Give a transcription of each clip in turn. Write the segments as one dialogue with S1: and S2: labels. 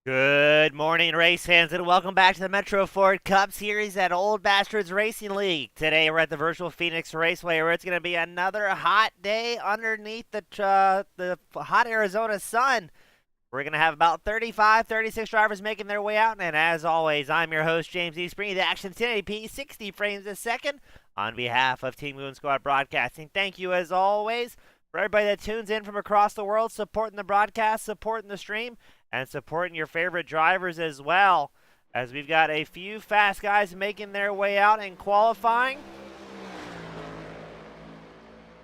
S1: Good morning, race fans, and welcome back to the Metro Ford Cup Series at Old Bastards Racing League. Today we're at the virtual Phoenix Raceway, where it's going to be another hot day underneath the hot Arizona sun. We're going to have about 35, 36 drivers making their way out, and as always, I'm your host, James East, bringing you the action 1080p, 60 frames a second, on behalf of Team Goon Squad Broadcasting. Thank you, as always, for everybody that tunes in from across the world, supporting the broadcast, supporting the stream, and supporting your favorite drivers as well, as we've got a few fast guys making their way out in qualifying.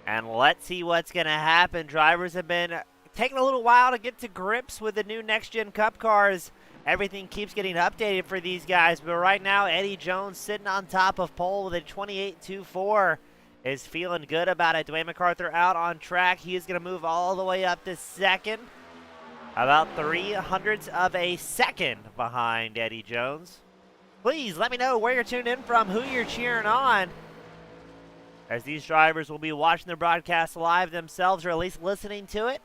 S1: And let's see what's going to happen. Drivers have been taking a little while to get to grips with the new next-gen Cup cars. Everything keeps getting updated for these guys, but right now Eddie Jones sitting on top of pole with a 28.24 is feeling good about it. Dwayne McCarthy out on track. He is going to move all the way up to second, about 300ths of a second behind Eddie Jones. Please let me know where you're tuned in from, who you're cheering on, as these drivers will be watching the broadcast live themselves, or at least listening to it.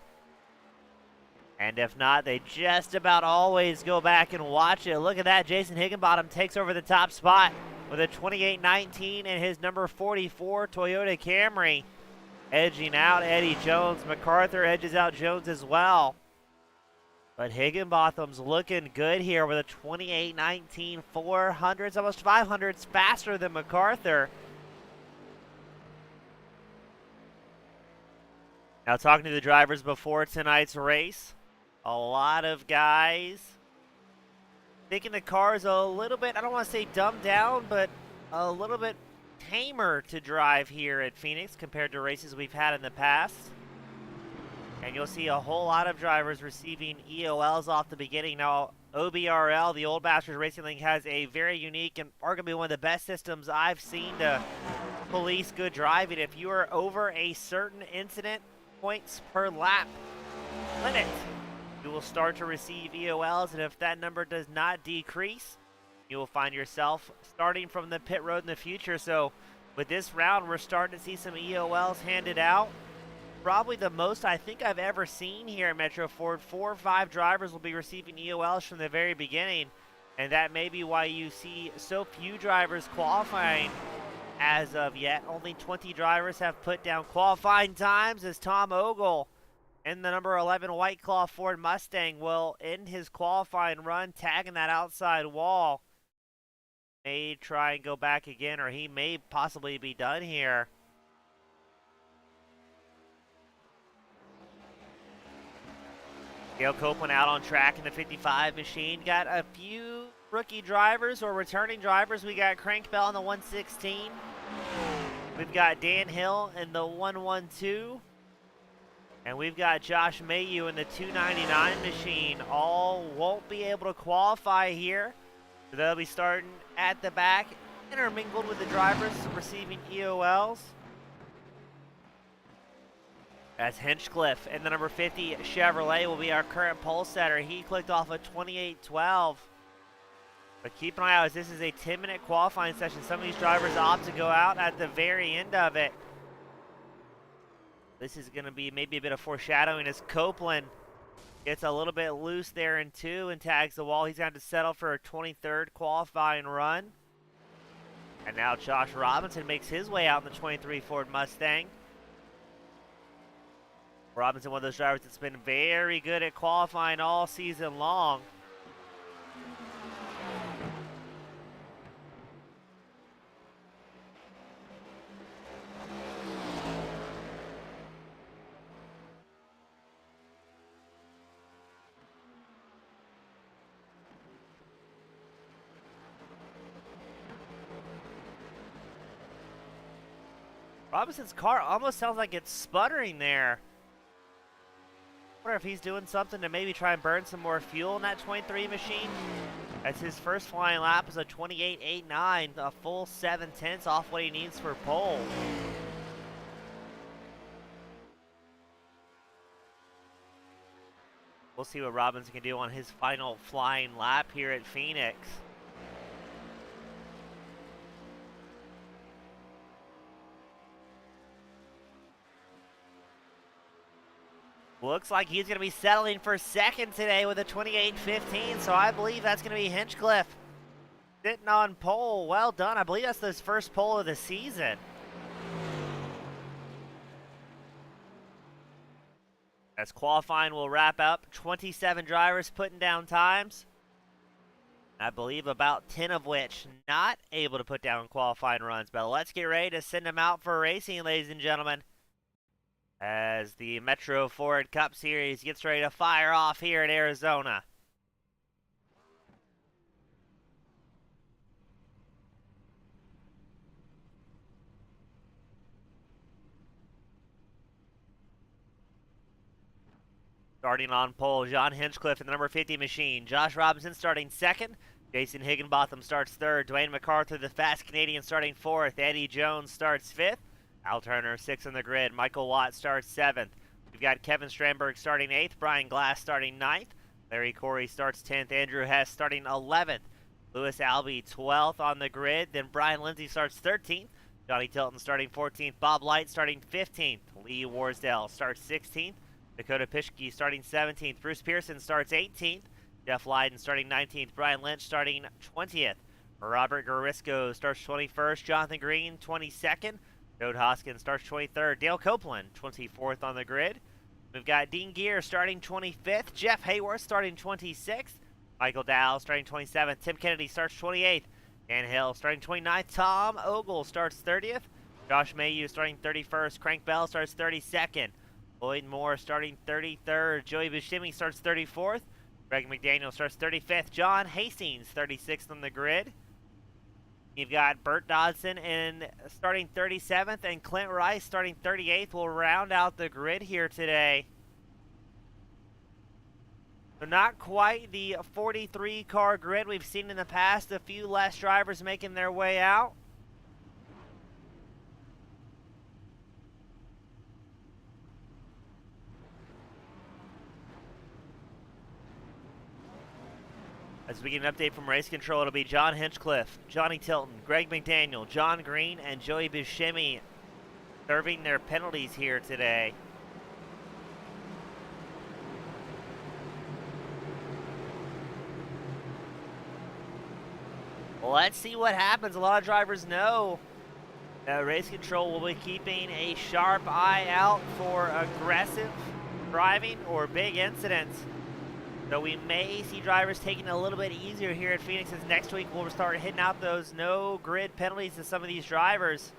S1: And if not, they just about always go back and watch it. Look at that. Jason Higginbottom takes over the top spot with a 28.19 in his number 44 Toyota Camry. Edging out Eddie Jones. McCarthy edges out Jones as well. But Higginbottom's looking good here with a 28.19, 400s, almost 500s faster than McCarthy. Now, talking to the drivers before tonight's race, a lot of guys thinking the car's a little bit, I don't want to say dumbed down, but a little bit tamer to drive here at Phoenix compared to races we've had in the past. And you'll see a whole lot of drivers receiving EOLs off the beginning. Now, OBRL, the Old Bastards Racing League, has a very unique and arguably one of the best systems I've seen to police good driving. If you are over a certain incident points per lap limit, you will start to receive EOLs, and if that number does not decrease, you will find yourself starting from the pit road in the future. So with this round, we're starting to see some EOLs handed out. Probably the most I think I've ever seen here at Metro Ford. 4 or 5 drivers will be receiving EOLs from the very beginning, and that may be why you see so few drivers qualifying as of yet. Only 20 drivers have put down qualifying times, as Tom Ogle in the number 11 White Claw Ford Mustang will end his qualifying run, tagging that outside wall. May try and go back again, or he may possibly be done here. Gail Copeland out on track in the 55 machine. Got a few rookie drivers or returning drivers. We got Crank Bell in the 116. We've got Dan Hill in the 112. And we've got Josh Mayu in the 299 machine. All won't be able to qualify here. So they'll be starting at the back, intermingled with the drivers receiving EOLs. As Hinchcliffe in the number 50 Chevrolet will be our current pole setter. He clicked off a 28.12. But keep an eye out, as this is a 10-minute qualifying session. Some of these drivers opt to go out at the very end of it. This is going to be maybe a bit of foreshadowing, as Copeland gets a little bit loose there in 2 and tags the wall. He's going to have to settle for a 23rd qualifying run. And now Josh Robinson makes his way out in the 23 Ford Mustang. Robinson, one of those drivers that's been very good at qualifying all season long. Robinson's car almost sounds like it's sputtering there. I wonder if he's doing something to maybe try and burn some more fuel in that 23 machine. As his first flying lap is a 28.89, a full 7/10 off what he needs for pole. We'll see what Robinson can do on his final flying lap here at Phoenix. Looks like he's going to be settling for second today with a 28.15, so I believe that's going to be Hinchcliffe sitting on pole. Well done. I believe that's his first pole of the season. As qualifying will wrap up, 27 drivers putting down times. I believe about 10 of which not able to put down qualifying runs. But let's get ready to send them out for racing, ladies and gentlemen, as the Metro Ford Cup Series gets ready to fire off here in Arizona. Starting on pole, John Hinchcliffe in the number 50 machine. Josh Robinson starting second. Jason Higginbotham starts third. Dwayne Mccarthy, the fast Canadian, starting fourth. Eddie Jones starts fifth. Al Turner, sixth on the grid. Michael Watt starts seventh. We've got Kevin Strandberg starting eighth. Brian Glass starting ninth. Larry Corey starts 10th. Andrew Hess starting 11th. Lewis Albee 12th on the grid. Then Brian Lindsay starts 13th. Johnny Tilton starting 14th. Bob Light starting 15th. Lee Warsdale starts 16th. Dakota Pischke starting 17th. Bruce Pearson starts 18th. Jeff Lyden starting 19th. Brian Lynch starting 20th. Robert Garisco starts 21st. Jonathan Green 22nd. Jode Hoskins starts 23rd. Dale Copeland 24th on the grid. We've got Dean Gear starting 25th. Jeff Hayworth starting 26th. Michael Dow starting 27th. Tim Kennedy starts 28th. Dan Hill starting 29th. Tom Ogle starts 30th. Josh Mayhew starting 31st. Crank Bell starts 32nd. Lloyd Moore starting 33rd. Joey Buscemi starts 34th. Greg McDaniel starts 35th. John Hastings 36th on the grid. You've got Bert Dodson starting 37th, and Clint Rice starting 38th will round out the grid here today. So not quite the 43-car grid we've seen in the past. A few less drivers making their way out. As we get an update from race control, it'll be John Hinchcliffe, Johnny Tilton, Greg McDaniel, John Green, and Joey Buscemi serving their penalties here today. Well, let's see what happens. A lot of drivers know that race control will be keeping a sharp eye out for aggressive driving or big incidents. So we may see drivers taking it a little bit easier here at Phoenix, as next week we'll start hitting out those no grid penalties to some of these drivers.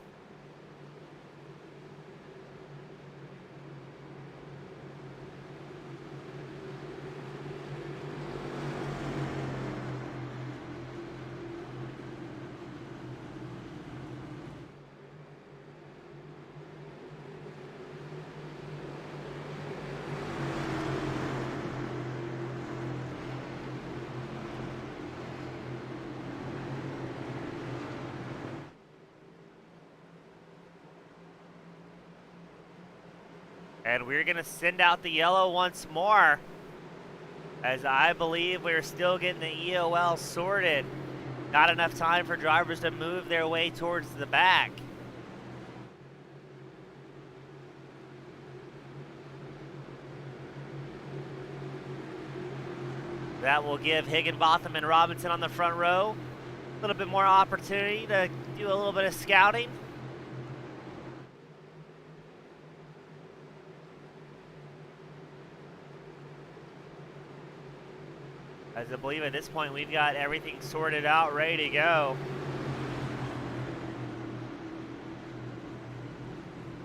S1: And we're going to send out the yellow once more, as I believe we're still getting the EOL sorted. Not enough time for drivers to move their way towards the back. That will give Higginbotham and Robinson on the front row a little bit more opportunity to do a little bit of scouting. As I believe at this point we've got everything sorted out, ready to go.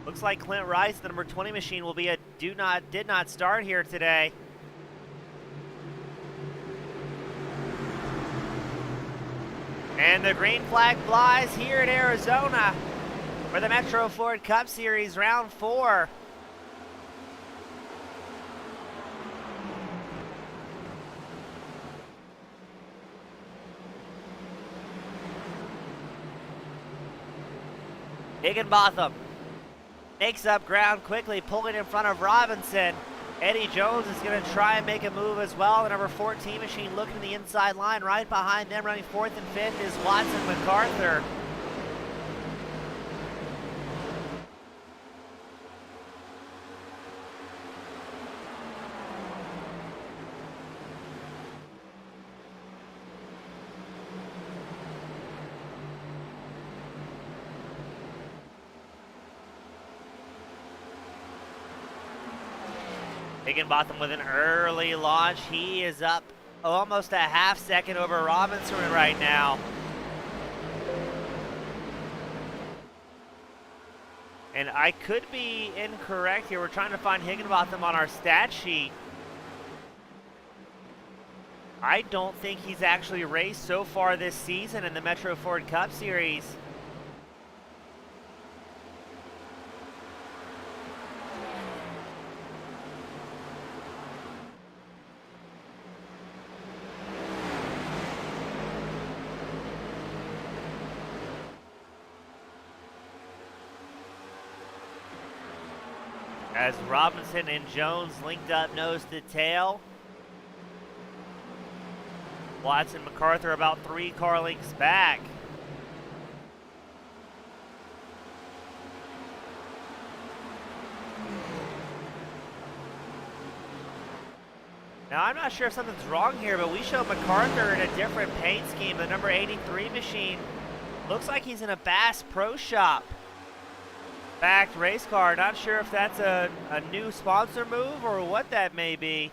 S1: Looks like Clint Rice, the number 20 machine, will be a did not start here today. And the green flag flies here in Arizona for the Metro Ford Cup Series Round 4. Higginbotham makes up ground quickly, pulling in front of Robinson. Eddie Jones is going to try and make a move as well. The number 14 machine looking to the inside line. Right behind them, running fourth and fifth, is Watson McArthur. Higginbotham with an early launch. He is up almost a half second over Robinson right now. And I could be incorrect here. We're trying to find Higginbotham on our stat sheet. I don't think he's actually raced so far this season in the Metro Ford Cup Series. As Robinson and Jones linked up nose to tail. Watson and McCarthy about 3 car lengths back. Now I'm not sure if something's wrong here, but we show McCarthy in a different paint scheme. The number 83 machine looks like he's in a Bass Pro Shop backed race car. Not sure if that's a new sponsor move or what that may be.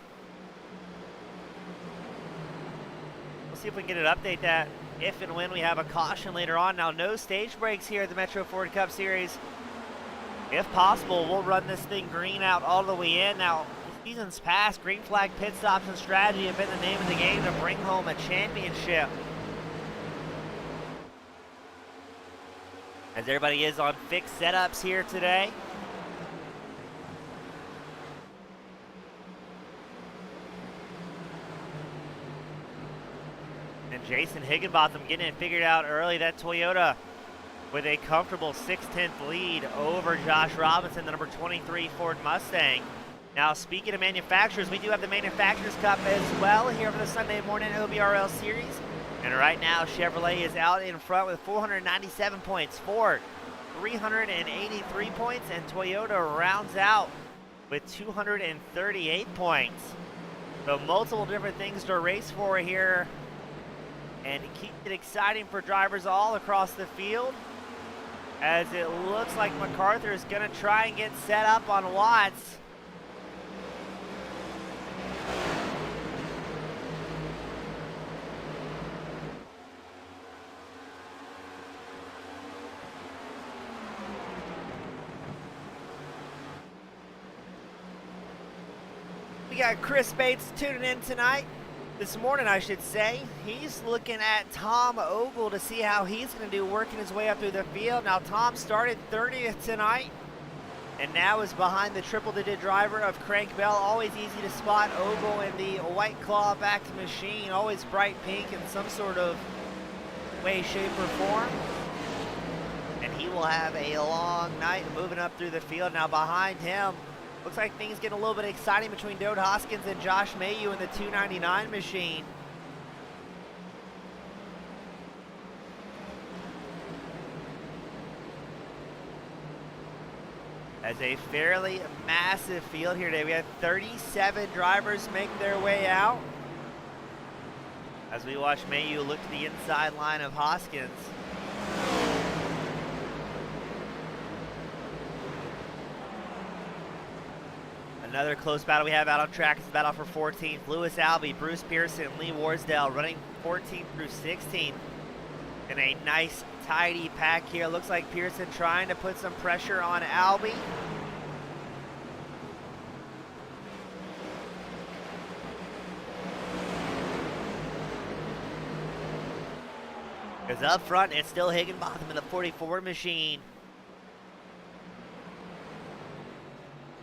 S1: We'll see if we can get an update that if and when we have a caution later on. Now, no stage breaks here at the Metro Ford Cup Series. If possible, we'll run this thing green out all the way in. Now, seasons past, green flag pit stops and strategy have been the name of the game to bring home a championship. As everybody is on fixed setups here today. And Jason Higginbotham getting it figured out early. That Toyota with a comfortable 6/10 lead over Josh Robinson, the number 23 Ford Mustang. Now, speaking of manufacturers, we do have the Manufacturers Cup as well here for the Sunday morning OBRL Series. And right now, Chevrolet is out in front with 497 points, Ford 383 points, and Toyota rounds out with 238 points. So multiple different things to race for here, and it keeps it exciting for drivers all across the field, as it looks like McCarthy is going to try and get set up on Watts. We got Chris Bates tuning in tonight, this morning I should say. He's looking at Tom Ogle to see how he's going to do working his way up through the field. Now, Tom started 30th tonight and now is behind the triple-digit driver of Crank Bell. Always easy to spot Ogle in the White Claw backed machine, always bright pink in some sort of way, shape, or form. And he will have a long night moving up through the field. Now, behind him, looks like things getting a little bit exciting between Dode Hoskins and Josh Mayu in the 299 machine. As a fairly massive field here today, we had 37 drivers make their way out. As we watch Mayu look to the inside line of Hoskins. Another close battle we have out on track is the battle for 14th. Lewis Albee, Bruce Pearson, Lee Warsdale running 14th through 16th. And a nice, tidy pack here. Looks like Pearson trying to put some pressure on Albee. Because up front, it's still Higginbotham in the 44 machine.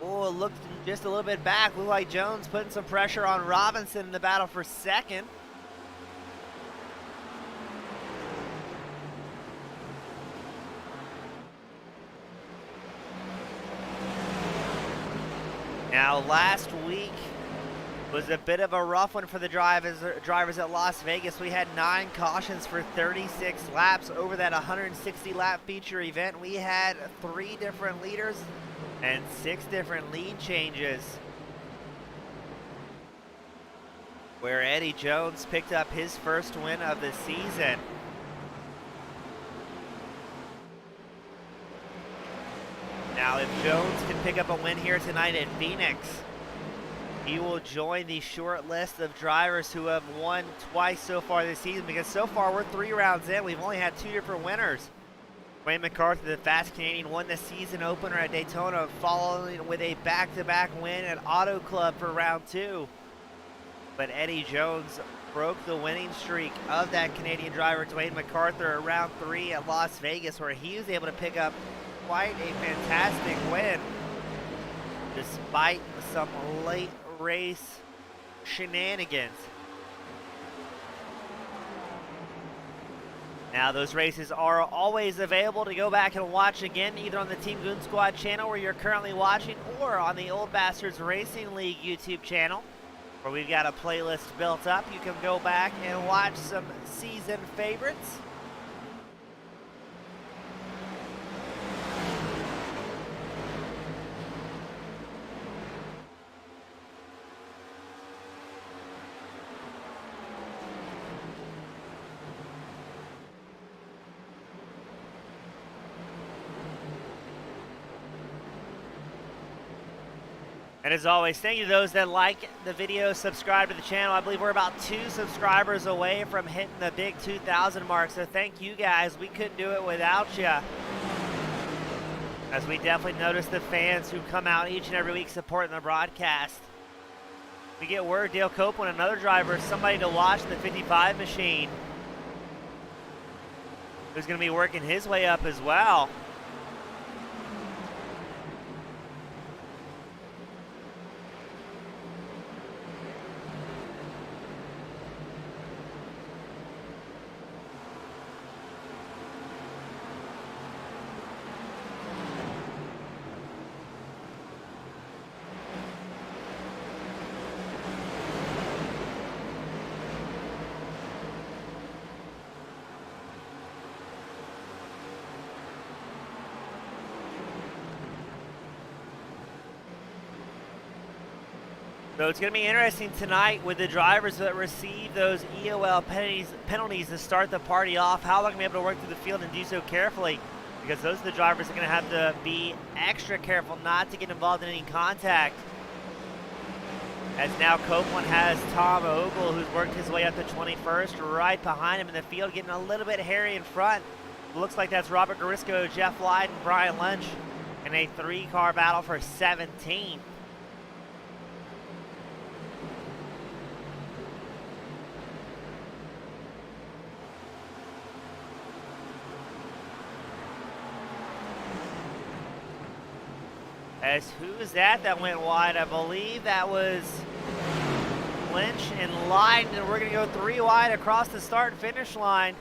S1: Oh, it looked just a little bit back. Looked like Jones putting some pressure on Robinson in the battle for second. Now, last week was a bit of a rough one for the drivers at Las Vegas. We had 9 cautions for 36 laps over that 160-lap feature event. We had 3 different leaders and 6 different lead changes, where Eddie Jones picked up his first win of the season. Now, if Jones can pick up a win here tonight in Phoenix, He will join the short list of drivers who have won twice so far this season, because so far we're 3 rounds in. We've only had 2 different winners. Mccarthy, the fast Canadian, won the season opener at Daytona, following with a back-to-back win at Auto Club for round 2. But Eddie Jones broke the winning streak of that Canadian driver, Mccarthy, at round 3 at Las Vegas, where he was able to pick up quite a fantastic win, despite some late race shenanigans. Now, those races are always available to go back and watch again, either on the Team Goon Squad channel where you're currently watching, or on the Old Bastards Racing League YouTube channel, where we've got a playlist built up. You can go back and watch some season favorites. And as always, thank you to those that like the video, subscribe to the channel. I believe we're about 2 subscribers away from hitting the big 2,000 mark, so thank you guys. We couldn't do it without you. As we definitely notice the fans who come out each and every week supporting the broadcast. We get word Dale Copeland, another driver, somebody to watch the 55 machine, who's going to be working his way up as well. So it's going to be interesting tonight with the drivers that receive those EOL penalties to start the party off, how they're going to be able to work through the field and do so carefully, because those are the drivers that are going to have to be extra careful not to get involved in any contact. As now Copeland has Tom Ogle, who's worked his way up to 21st, right behind him in the field, getting a little bit hairy in front. Looks like that's Robert Garisco, Jeff Lyden, Brian Lynch in a 3-car battle for 17th. As who is that went wide? I believe that was Lynch and Lyden, and we're going to go 3 wide across the start and finish line.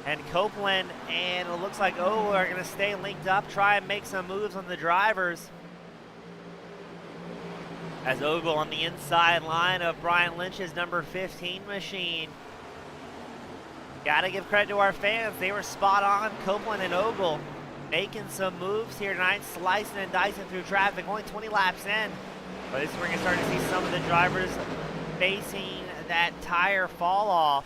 S1: And Copeland and it looks like Ogle are going to stay linked up, try and make some moves on the drivers. As Ogle on the inside line of Brian Lynch's number 15 machine. Got to give credit to our fans. They were spot on, Copeland and Ogle, making some moves here tonight, slicing and dicing through traffic, only 20 laps in. But this is where we're going to start to see some of the drivers facing that tire fall off.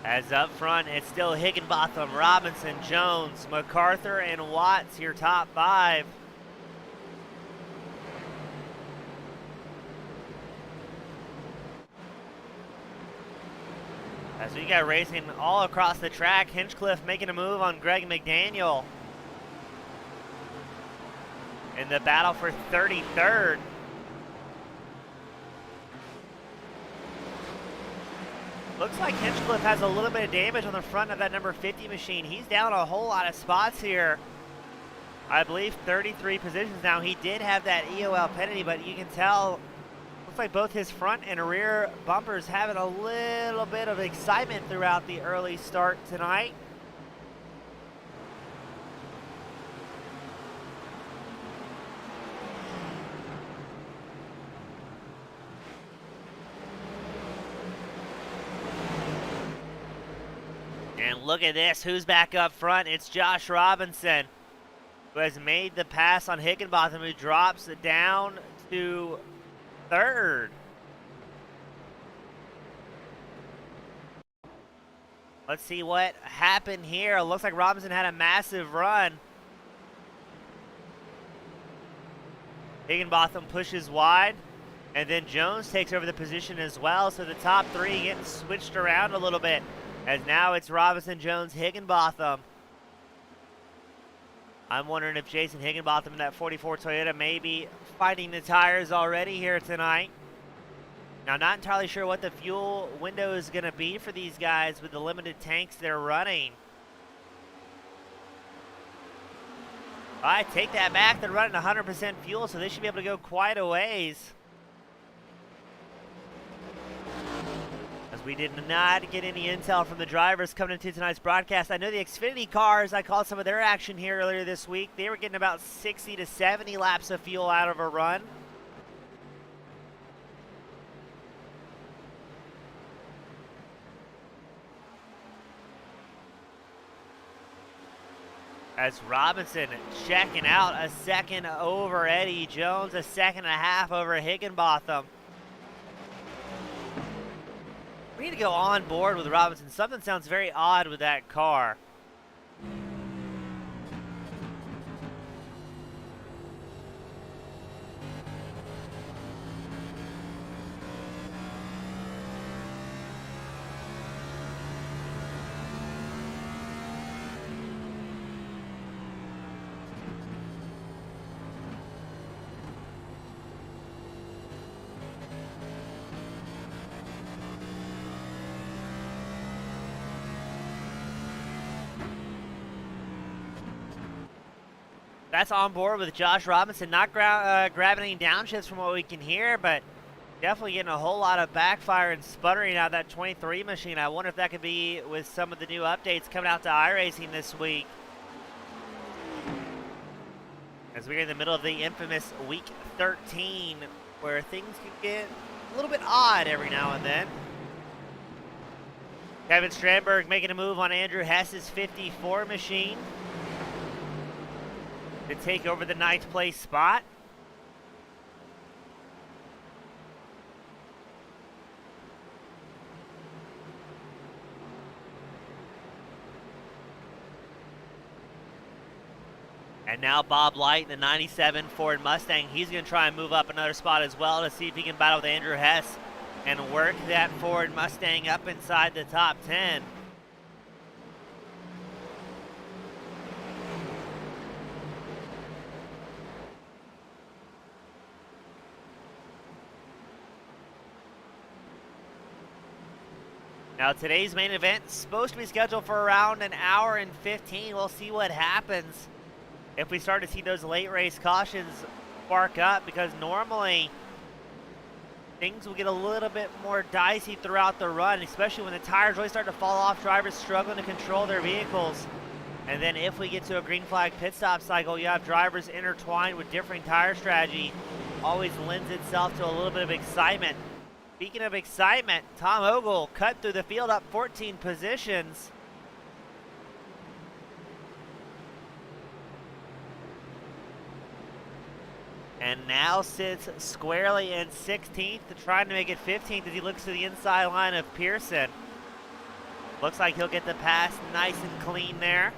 S1: As up front, it's still Higginbotham, Robinson, Jones, Mccarthy, and Watts, your top 5. As we got racing all across the track, Hinchcliffe making a move on Greg McDaniel in the battle for 33rd. Looks like Hinchcliffe has a little bit of damage on the front of that number 50 machine. He's down a whole lot of spots here. I believe 33 positions now. He did have that EOL penalty, but you can tell, looks like both his front and rear bumpers having a little bit of excitement throughout the early start tonight. And look at this. Who's back up front? It's Josh Robinson, who has made the pass on Higginbotham, who drops it down to third. Let's see what happened here. It looks like Robinson had a massive run. Higginbotham pushes wide, and then Jones takes over the position as well. So the top three getting switched around a little bit, as now it's Robinson, Jones, Higginbotham. I'm wondering if Jason Higginbotham in that 44 Toyota may be fighting the tires already here tonight. Now, not entirely sure what the fuel window is going to be for these guys with the limited tanks they're running. All right, take that back. They're running 100% fuel, so they should be able to go quite a ways. As we did not get any intel from the drivers coming into tonight's broadcast. I know the Xfinity cars, I called some of their action here earlier this week. They were getting about 60 to 70 laps of fuel out of a run. As Robinson checking out a second over Eddie Jones, a second and a half over Higginbotham. We need to go on board with Robinson. Something sounds very odd with that car. That's on board with Josh Robinson. Not grabbing any downshifts from what we can hear, but definitely getting a whole lot of backfire and sputtering out of that 23 machine. I wonder if that could be with some of the new updates coming out to iRacing this week. As we're in the middle of the infamous Week 13, where things can get a little bit odd every now and then. Kevin Strandberg making a move on Andrew Hess's 54 machine to take over the ninth place spot. And now Bob Light in the 97 Ford Mustang. He's going to try and move up another spot as well to see if he can battle with Andrew Hess and work that Ford Mustang up inside the top 10. Now today's main event is supposed to be scheduled for around an hour and 15. We'll see what happens if we start to see those late race cautions spark up, because normally things will get a little bit more dicey throughout the run, especially when the tires really start to fall off, drivers struggling to control their vehicles. And then if we get to a green flag pit stop cycle, you have drivers intertwined with different tire strategy. Always lends itself to a little bit of excitement. Speaking of excitement, Tom Ogle cut through the field up 14 positions. And now sits squarely in 16th, trying to make it 15th as he looks to the inside line of Pearson. Looks like he'll get the pass nice and clean there.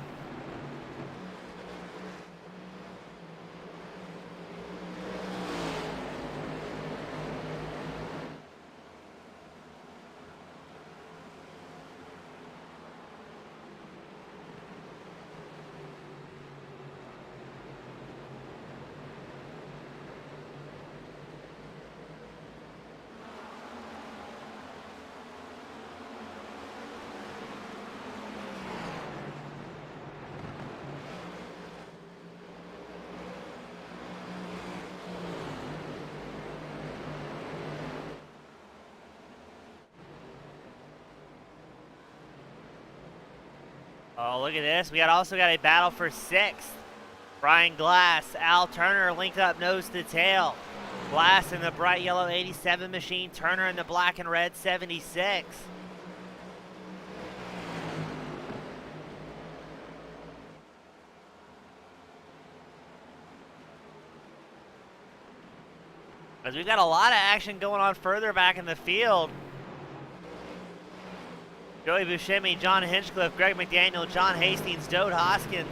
S1: Oh, look at this. We also got a battle for 6th. Brian Glass, Al Turner linked up nose to tail. Glass in the bright yellow 87 machine, Turner in the black and red 76. As we've got a lot of action going on further back in the field. Joey Buscemi, John Hinchcliffe, Greg McDaniel, John Hastings, Dode Hoskins,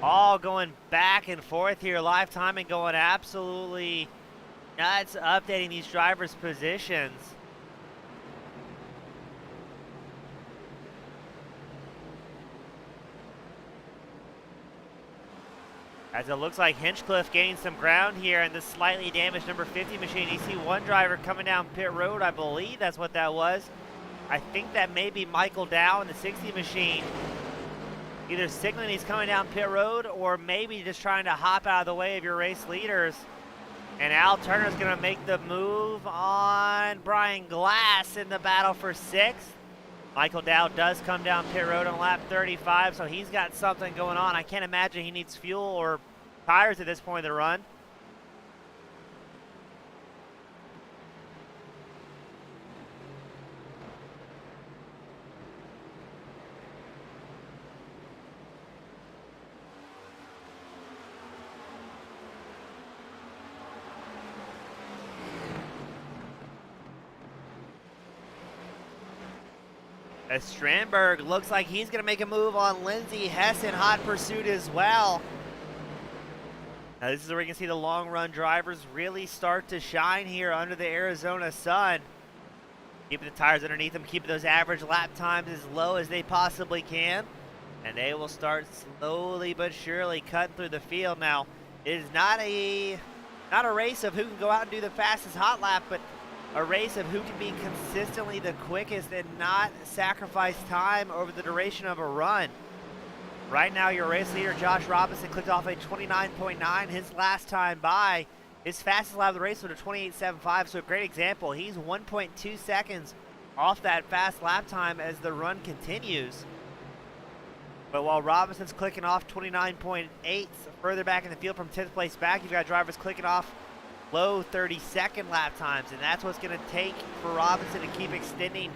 S1: all going back and forth here. Live timing going absolutely nuts, updating these drivers' positions. As it looks like Hinchcliffe gained some ground here in the slightly damaged number 50 machine. You see one driver coming down pit road, I believe that's what that was. I think that may be Michael Dow in the 60 machine. Either signaling he's coming down pit road or maybe just trying to hop out of the way of your race leaders. And Al Turner's going to make the move on Brian Glass in the battle for 6th. Michael Dow does come down pit road on lap 35, so he's got something going on. I can't imagine he needs fuel or tires at this point of the run. As Strandberg looks like he's going to make a move on Lindsey Hess in hot pursuit as well. Now this is where you can see the long run drivers really start to shine here under the Arizona sun. Keeping the tires underneath them, keeping those average lap times as low as they possibly can. And they will start slowly but surely cutting through the field. Now, it is not a race of who can go out and do the fastest hot lap, but a race of who can be consistently the quickest and not sacrifice time over the duration of a run. Right now, your race leader, Josh Robinson, clicked off a 29.9 his last time by. His fastest lap of the race was a 28.75, so a great example. He's 1.2 seconds off that fast lap time as the run continues. But while Robinson's clicking off 29.8 further back in the field from 10th place back, you've got drivers clicking off low 30-second lap times, and that's what's going to take for Robinson to keep extending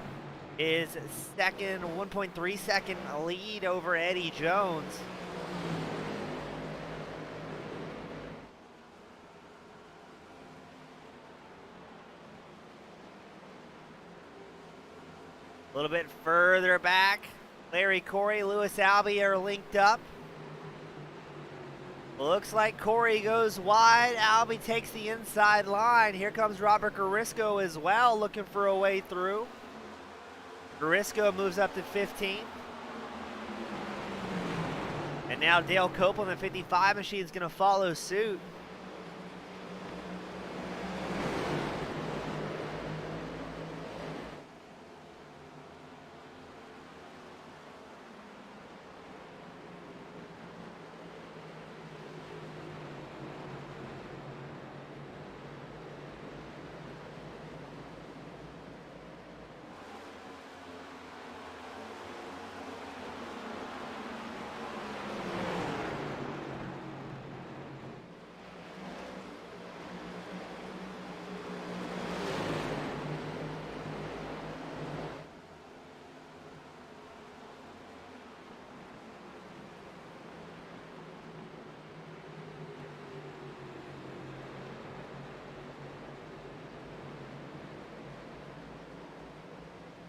S1: his second 1.3 second lead over Eddie Jones. A little bit further back, Larry Corey, Lewis Albee are linked up. Looks like Corey goes wide. Albee takes the inside line. Here comes Robert Garisco as well, looking for a way through. Garisco moves up to 15. And now Dale Copeland, the 55 machine, is going to follow suit.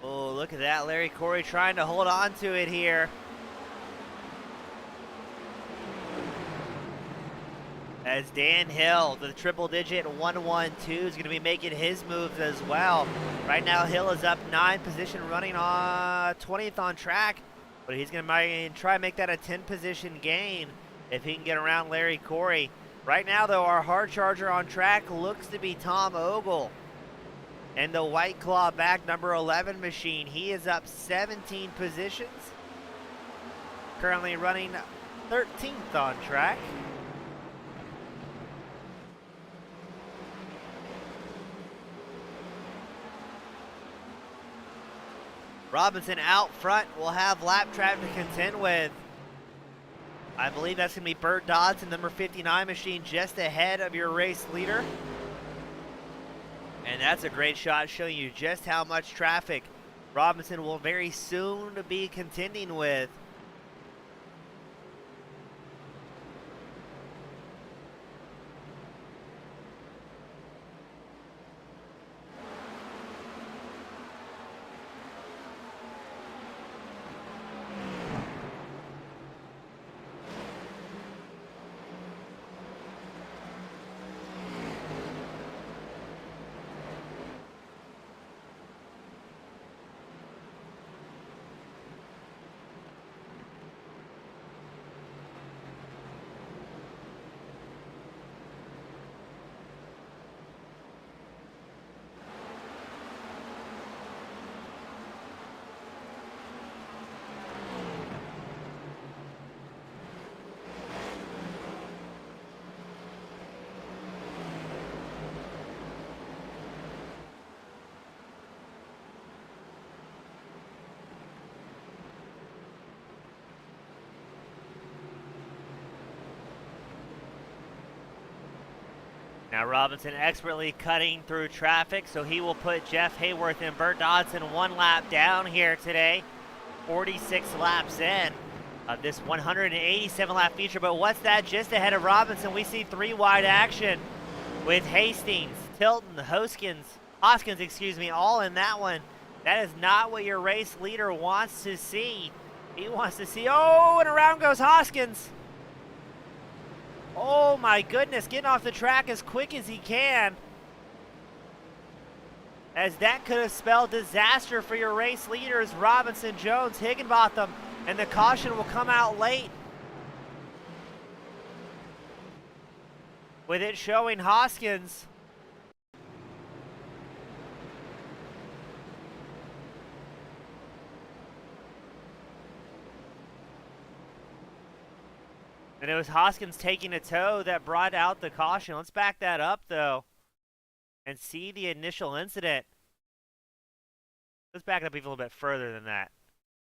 S1: Oh, look at that. Larry Corey trying to hold on to it here. As Dan Hill, the triple-digit 112, is going to be making his moves as well. Right now, Hill is up 9 position, running on 20th on track. But he's going to try and make that a 10-position gain if he can get around Larry Corey. Right now, though, our hard charger on track looks to be Tom Ogle. And the White Claw back number 11 machine, he is up 17 positions. Currently running 13th on track. Robinson out front will have lap traffic to contend with. I believe that's going to be Bert Dodson, number 59 machine, just ahead of your race leader. And that's a great shot showing you just how much traffic Robinson will very soon be contending with. Now Robinson expertly cutting through traffic, so he will put Jeff Hayworth and Bert Dodson 1 lap down here today. 46 laps in of this 187 lap feature, but what's that? Just ahead of Robinson, we see 3 wide action with Hastings, Tilton, Hoskins, all in that one. That is not what your race leader wants to see. He wants to see, oh, and around goes Hoskins. Oh my goodness, getting off the track as quick as he can. As that could have spelled disaster for your race leaders, Robinson, Jones, Higginbotham, and the caution will come out late. With it showing Hoskins. And it was Hoskins taking a tow that brought out the caution. Let's back that up, though, and see the initial incident. Let's back it up even a little bit further than that.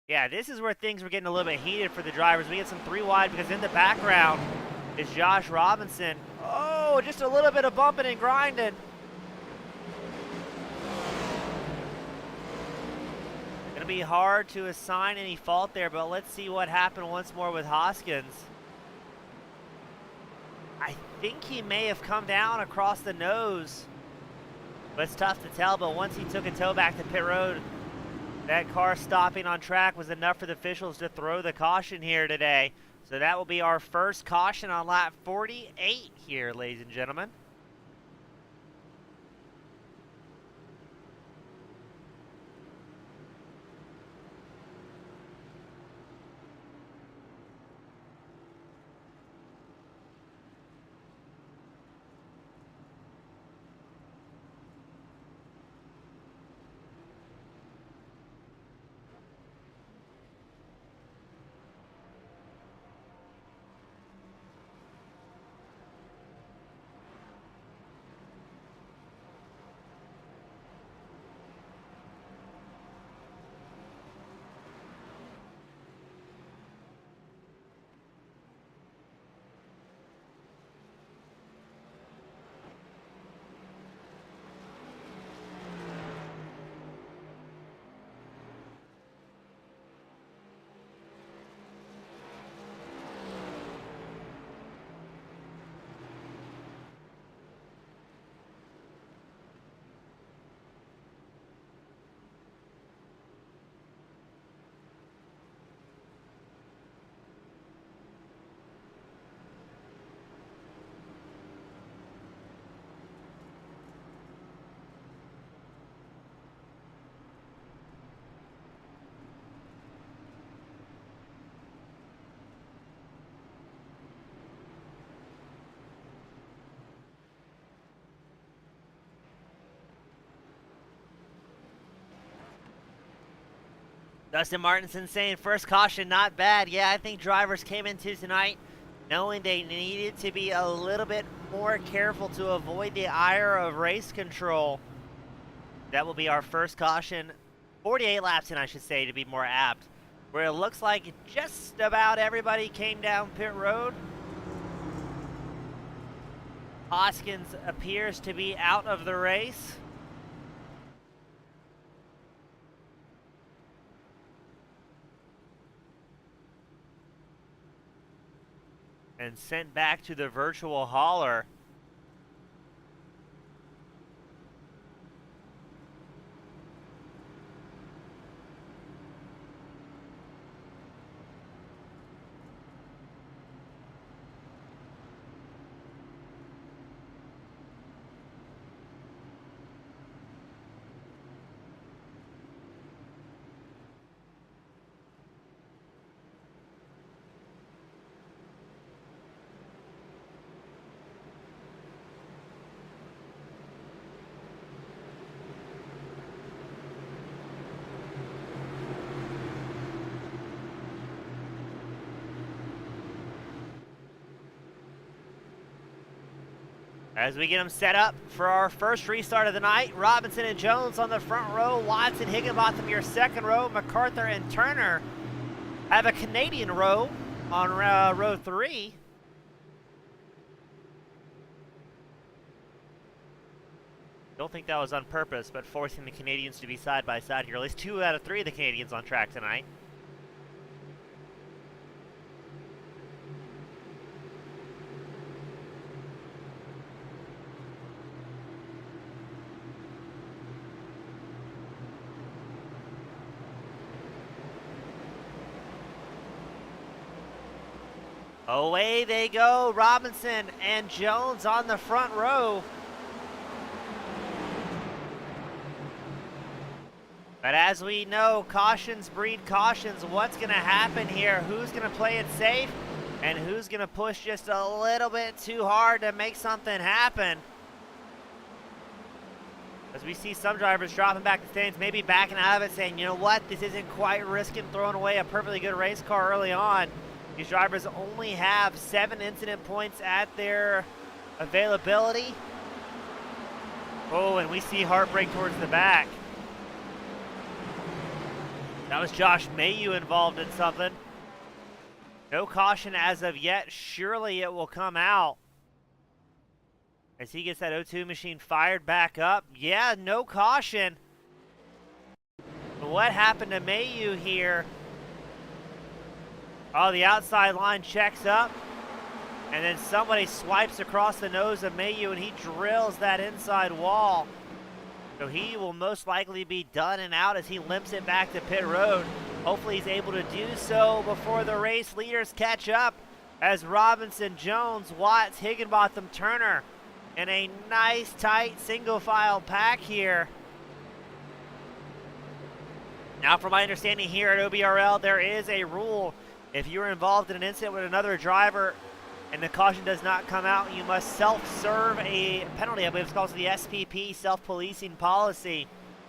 S1: Yeah, this is where things were getting a little bit heated for the drivers. We get some 3 wide because in the background is Josh Robinson. Oh, just a little bit of bumping and grinding. Gonna be hard to assign any fault there, but let's see what happened once more with Hoskins. I think he may have come down across the nose, but it's tough to tell. But once he took a tow back to pit road, that car stopping on track was enough for the officials to throw the caution here today. So that will be our first caution on lap 48 here, ladies and gentlemen. Dustin Martinson saying first caution, not bad. Yeah, I think drivers came into tonight knowing they needed to be a little bit more careful to avoid the ire of race control. That will be our first caution. 48 laps in, I should say, to be more apt. Where it looks like just about everybody came down pit road. Hoskins appears to be out of the race. And sent back to the virtual hauler. As we get them set up for our first restart of the night, Robinson and Jones on the front row, Watson, Higginbotham your second row, McCarthy and Turner have a Canadian row on row 3. Don't think that was on purpose, but forcing the Canadians to be side by side here. At least 2 out of 3 of the Canadians on track tonight. Away they go, Robinson and Jones on the front row. But as we know, cautions breed cautions. What's going to happen here? Who's going to play it safe? And who's going to push just a little bit too hard to make something happen? As we see some drivers dropping back the stands, maybe backing out of it, saying, you know what, this isn't quite risking throwing away a perfectly good race car early on. These drivers only have 7 incident points at their availability. Oh, and we see heartbreak towards the back. That was Josh Mayu involved in something. No caution as of yet. Surely it will come out. As he gets that O2 machine fired back up. Yeah, no caution. But what happened to Mayu here? Oh, the outside line checks up. And then somebody swipes across the nose of Mayu and he drills that inside wall. So he will most likely be done and out as he limps it back to pit road. Hopefully he's able to do so before the race leaders catch up as Robinson, Jones, Watts, Higginbotham, Turner in a nice tight single file pack here. Now from my understanding here at OBRL, there is a rule. If you're involved in an incident with another driver and the caution does not come out, you must self-serve a penalty. I believe it's called the SPP, self-policing policy.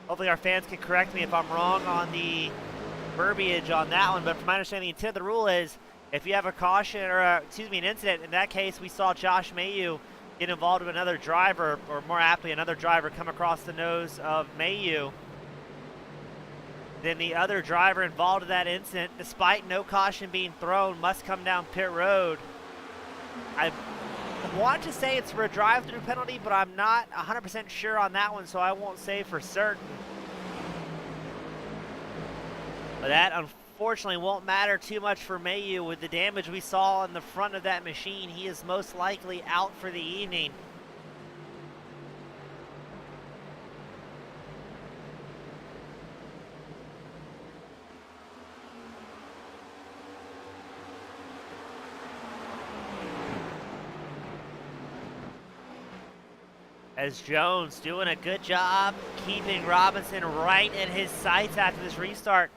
S1: Hopefully our fans can correct me if I'm wrong on the verbiage on that one, but from my understanding, the intent of the rule is if you have a caution, or an incident, in that case we saw Josh Mayu get involved with another driver, or more aptly another driver come across the nose of Mayu. Then the other driver involved in that incident, despite no caution being thrown, must come down pit road. I want to say it's for a drive-through penalty, but I'm not 100% sure on that one, so I won't say for certain. But that unfortunately won't matter too much for Mayu. With the damage we saw on the front of that machine, he is most likely out for the evening. As Jones doing a good job keeping Robinson right in his sights after this restart.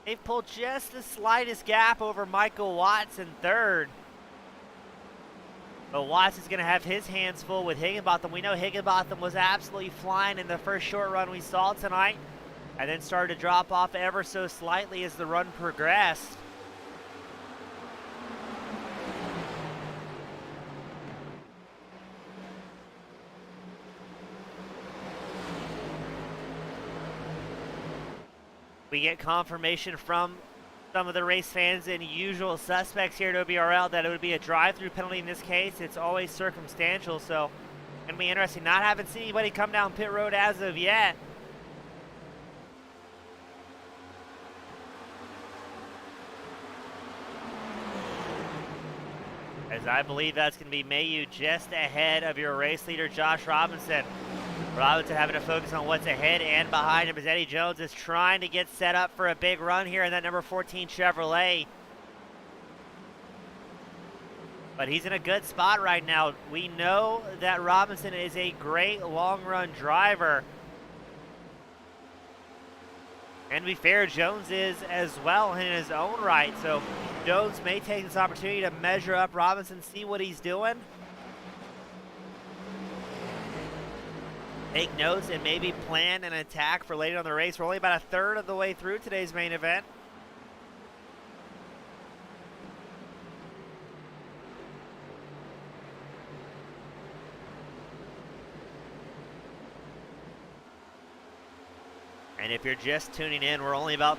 S1: They've pulled just the slightest gap over Michael Watts in third. But Watts is going to have his hands full with Higginbotham. We know Higginbotham was absolutely flying in the first short run we saw tonight, and then started to drop off ever so slightly as the run progressed. We get confirmation from some of the race fans and usual suspects here at OBRL that it would be a drive-through penalty in this case. It's always circumstantial, so it's going to be interesting. Not having seen anybody come down pit road as of yet. As I believe that's going to be Mayu just ahead of your race leader, Josh Robinson. Robinson having to focus on what's ahead and behind him as Eddie Jones is trying to get set up for a big run here in that number 14 Chevrolet. But he's in a good spot right now. We know that Robinson is a great long-run driver. And to be fair, Jones is as well in his own right. So Jones may take this opportunity to measure up Robinson, see what he's doing. Take notes and maybe plan an attack for later on the race. We're only about a third of the way through today's main event. And if you're just tuning in, we're only about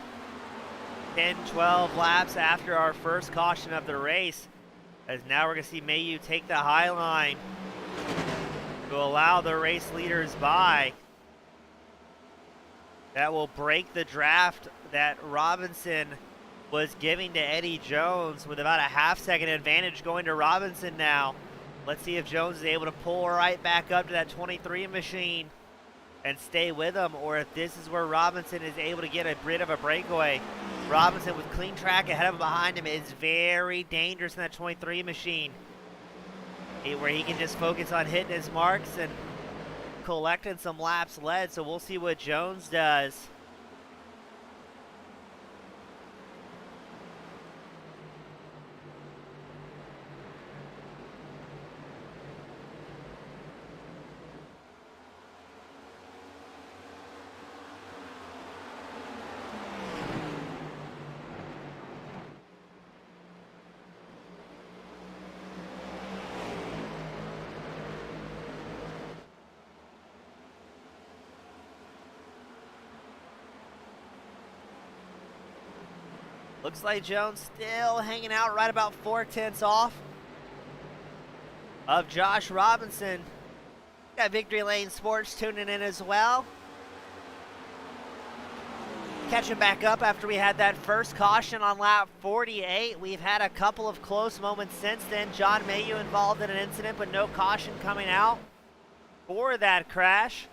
S1: 10, 12 laps after our first caution of the race. As now we're going to see Mayu take the high line to allow the race leaders by. That will break the draft that Robinson was giving to Eddie Jones with about a half-second advantage going to Robinson now. Let's see if Jones is able to pull right back up to that 23 machine and stay with him, or if this is where Robinson is able to get a bit of a breakaway. Robinson with clean track ahead of him, behind him, is very dangerous in that 23 machine, where he can just focus on hitting his marks and collecting some laps led. So we'll see what Jones does. Looks like Jones still hanging out right about 4/10 off of Josh Robinson. Got Victory Lane Sports tuning in as well. Catching back up after we had that first caution on lap 48. We've had a couple of close moments since then. John Mayhew involved in an incident, but no caution coming out for that crash.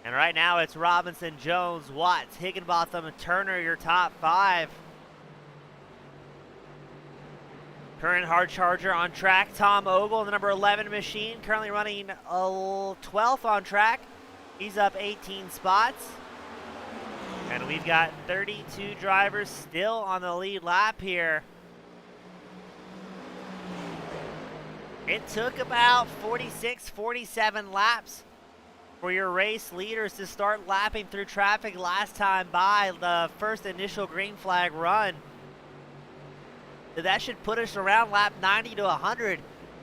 S1: And right now it's Robinson, Jones, Watts, Higginbotham, and Turner, your top five. Current hard charger on track, Tom Ogle, the number 11 machine, currently running 12th on track. He's up 18 spots. And we've got 32 drivers still on the lead lap here. It took about 46, 47 laps for your race leaders to start lapping through traffic last time by the first initial green flag run. That should put us around lap 90 to 100,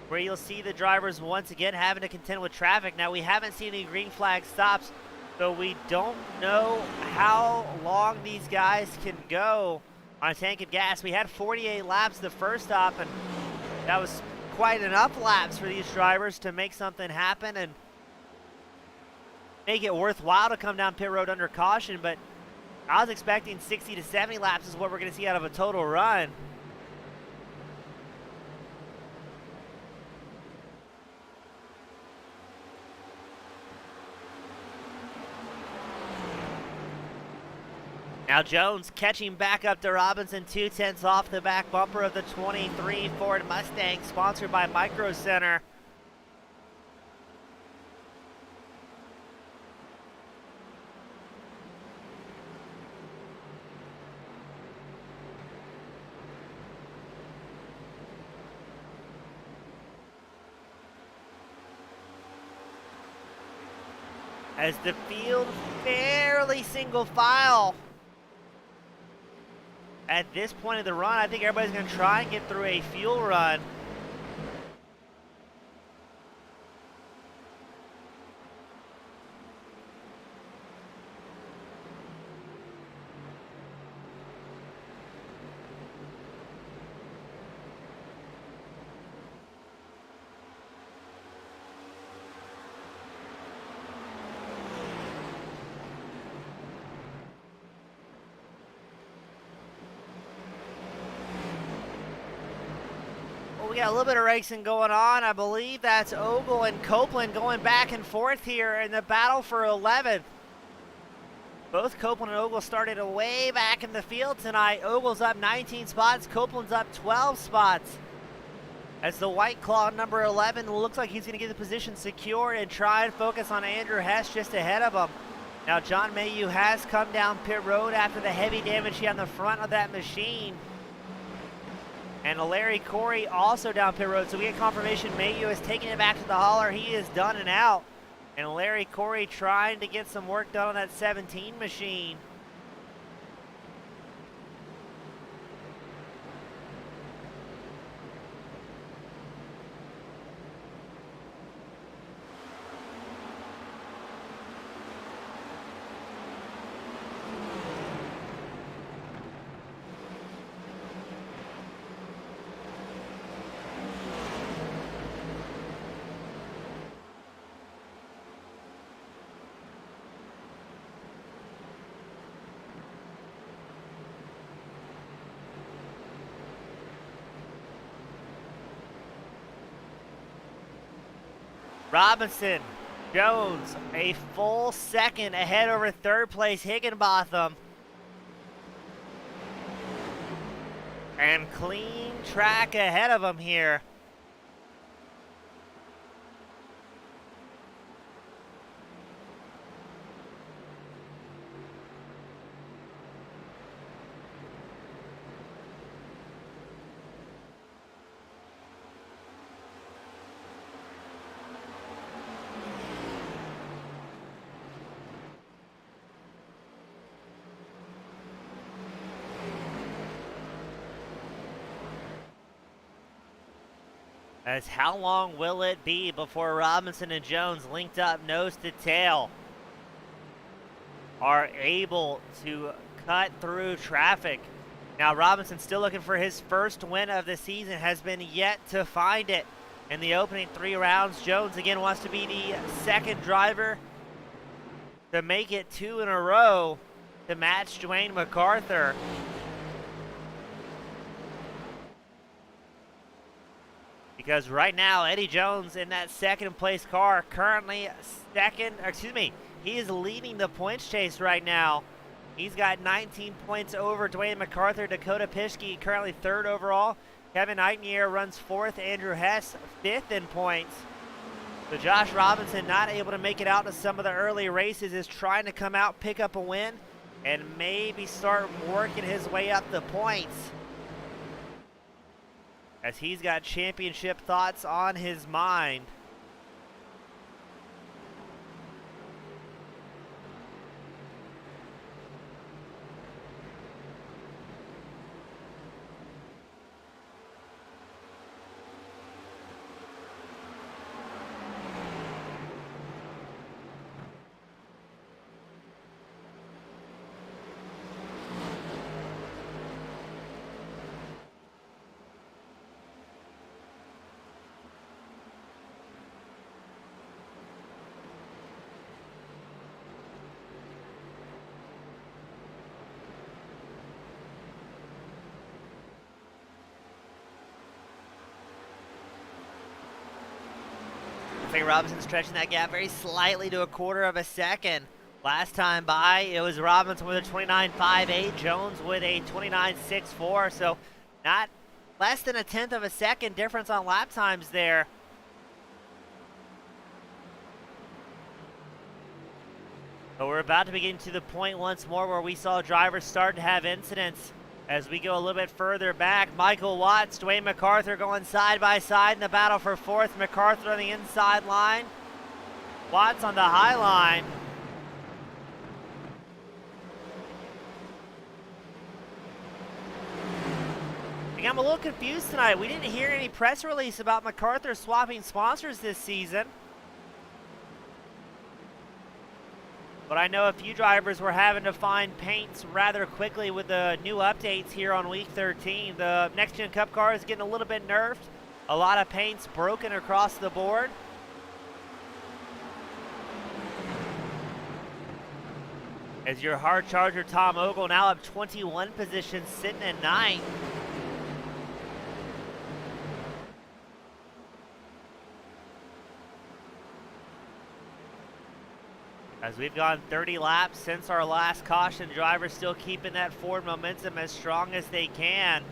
S1: where you'll see the drivers once again having to contend with traffic. Now, we haven't seen any green flag stops, so we don't know how long these guys can go on a tank of gas. We had 48 laps the first stop, and that was quite enough laps for these drivers to make something happen and make it worthwhile to come down pit road under caution. But I was expecting 60 to 70 laps is what we're going to see out of a total run. Now Jones catching back up to Robinson, 2/10 off the back bumper of the 23 Ford Mustang, sponsored by Micro Center. As the field fairly single file at this point of the run, I think everybody's going to try and get through a fuel run. We got a little bit of racing going on. I believe that's Ogle and Copeland going back and forth here in the battle for 11th. Both Copeland and Ogle started way back in the field tonight. Ogle's up 19 spots, Copeland's up 12 spots. As the White Claw number 11 looks like he's going to get the position secured and try and focus on Andrew Hess just ahead of him. Now John Mayhew has come down pit road after the heavy damage he had on the front of that machine. And Larry Corey also down pit road, so we get confirmation Mayhew is taking it back to the hauler. He is done and out. And Larry Corey trying to get some work done on that 17 machine. Robinson, Jones, a full second ahead over third place Higginbotham. And clean track ahead of him here. As how long will it be before Robinson and Jones, linked up nose to tail, are able to cut through traffic? Now Robinson still looking for his first win of the season, has been yet to find it in the opening 3 rounds. Jones again wants to be the second driver to make it 2 in a row to match Dwayne McCarthy. Because right now, Eddie Jones in that second place car, currently he is leading the points chase right now. He's got 19 points over Dwayne McCarthy. Dakota Pischke currently 3rd overall. Kevin Eitnier runs 4th. Andrew Hess 5th in points. So Josh Robinson, not able to make it out to some of the early races, is trying to come out, pick up a win, and maybe start working his way up the points, as he's got championship thoughts on his mind. I think Robinson stretching that gap very slightly to 1/4 of a second. Last time by, it was Robinson with a 29.58, Jones with a 29.64, so not less than 1/10 of a second difference on lap times there. But we're about to be getting to the point once more where we saw drivers start to have incidents. As we go a little bit further back, Michael Watts, Dwayne McCarthy going side by side in the battle for 4th. McCarthy on the inside line, Watts on the high line. I'm a little confused tonight. We didn't hear any press release about McCarthy swapping sponsors this season. But I know a few drivers were having to find paints rather quickly with the new updates here on week 13. The Next Gen Cup car is getting a little bit nerfed. A lot of paints broken across the board. As your hard charger Tom Ogle now up 21 positions, sitting at 9th. As we've gone 30 laps since our last caution, drivers still keeping that forward momentum as strong as they can.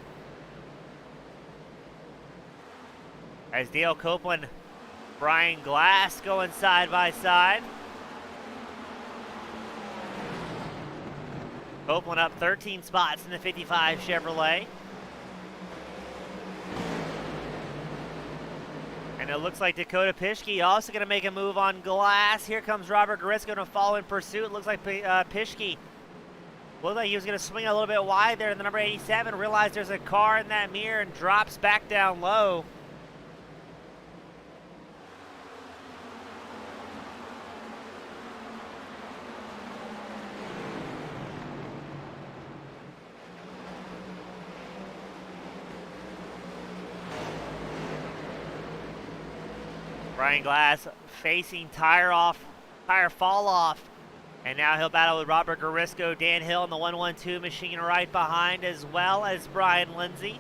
S1: As Dale Copeland, Brian Glass going side by side. Copeland up 13 spots in the 55 Chevrolet. And it looks like Dakota Pischke also going to make a move on Glass. Here comes Robert Garisco to follow in pursuit. It looks like Pischke looked like he was going to swing a little bit wide there. The number 87 realized there's a car in that mirror and drops back down low. Brian Glass facing tire fall off. And now he'll battle with Robert Garisco, Dan Hill in the 112 machine right behind, as well as Brian Lindsay.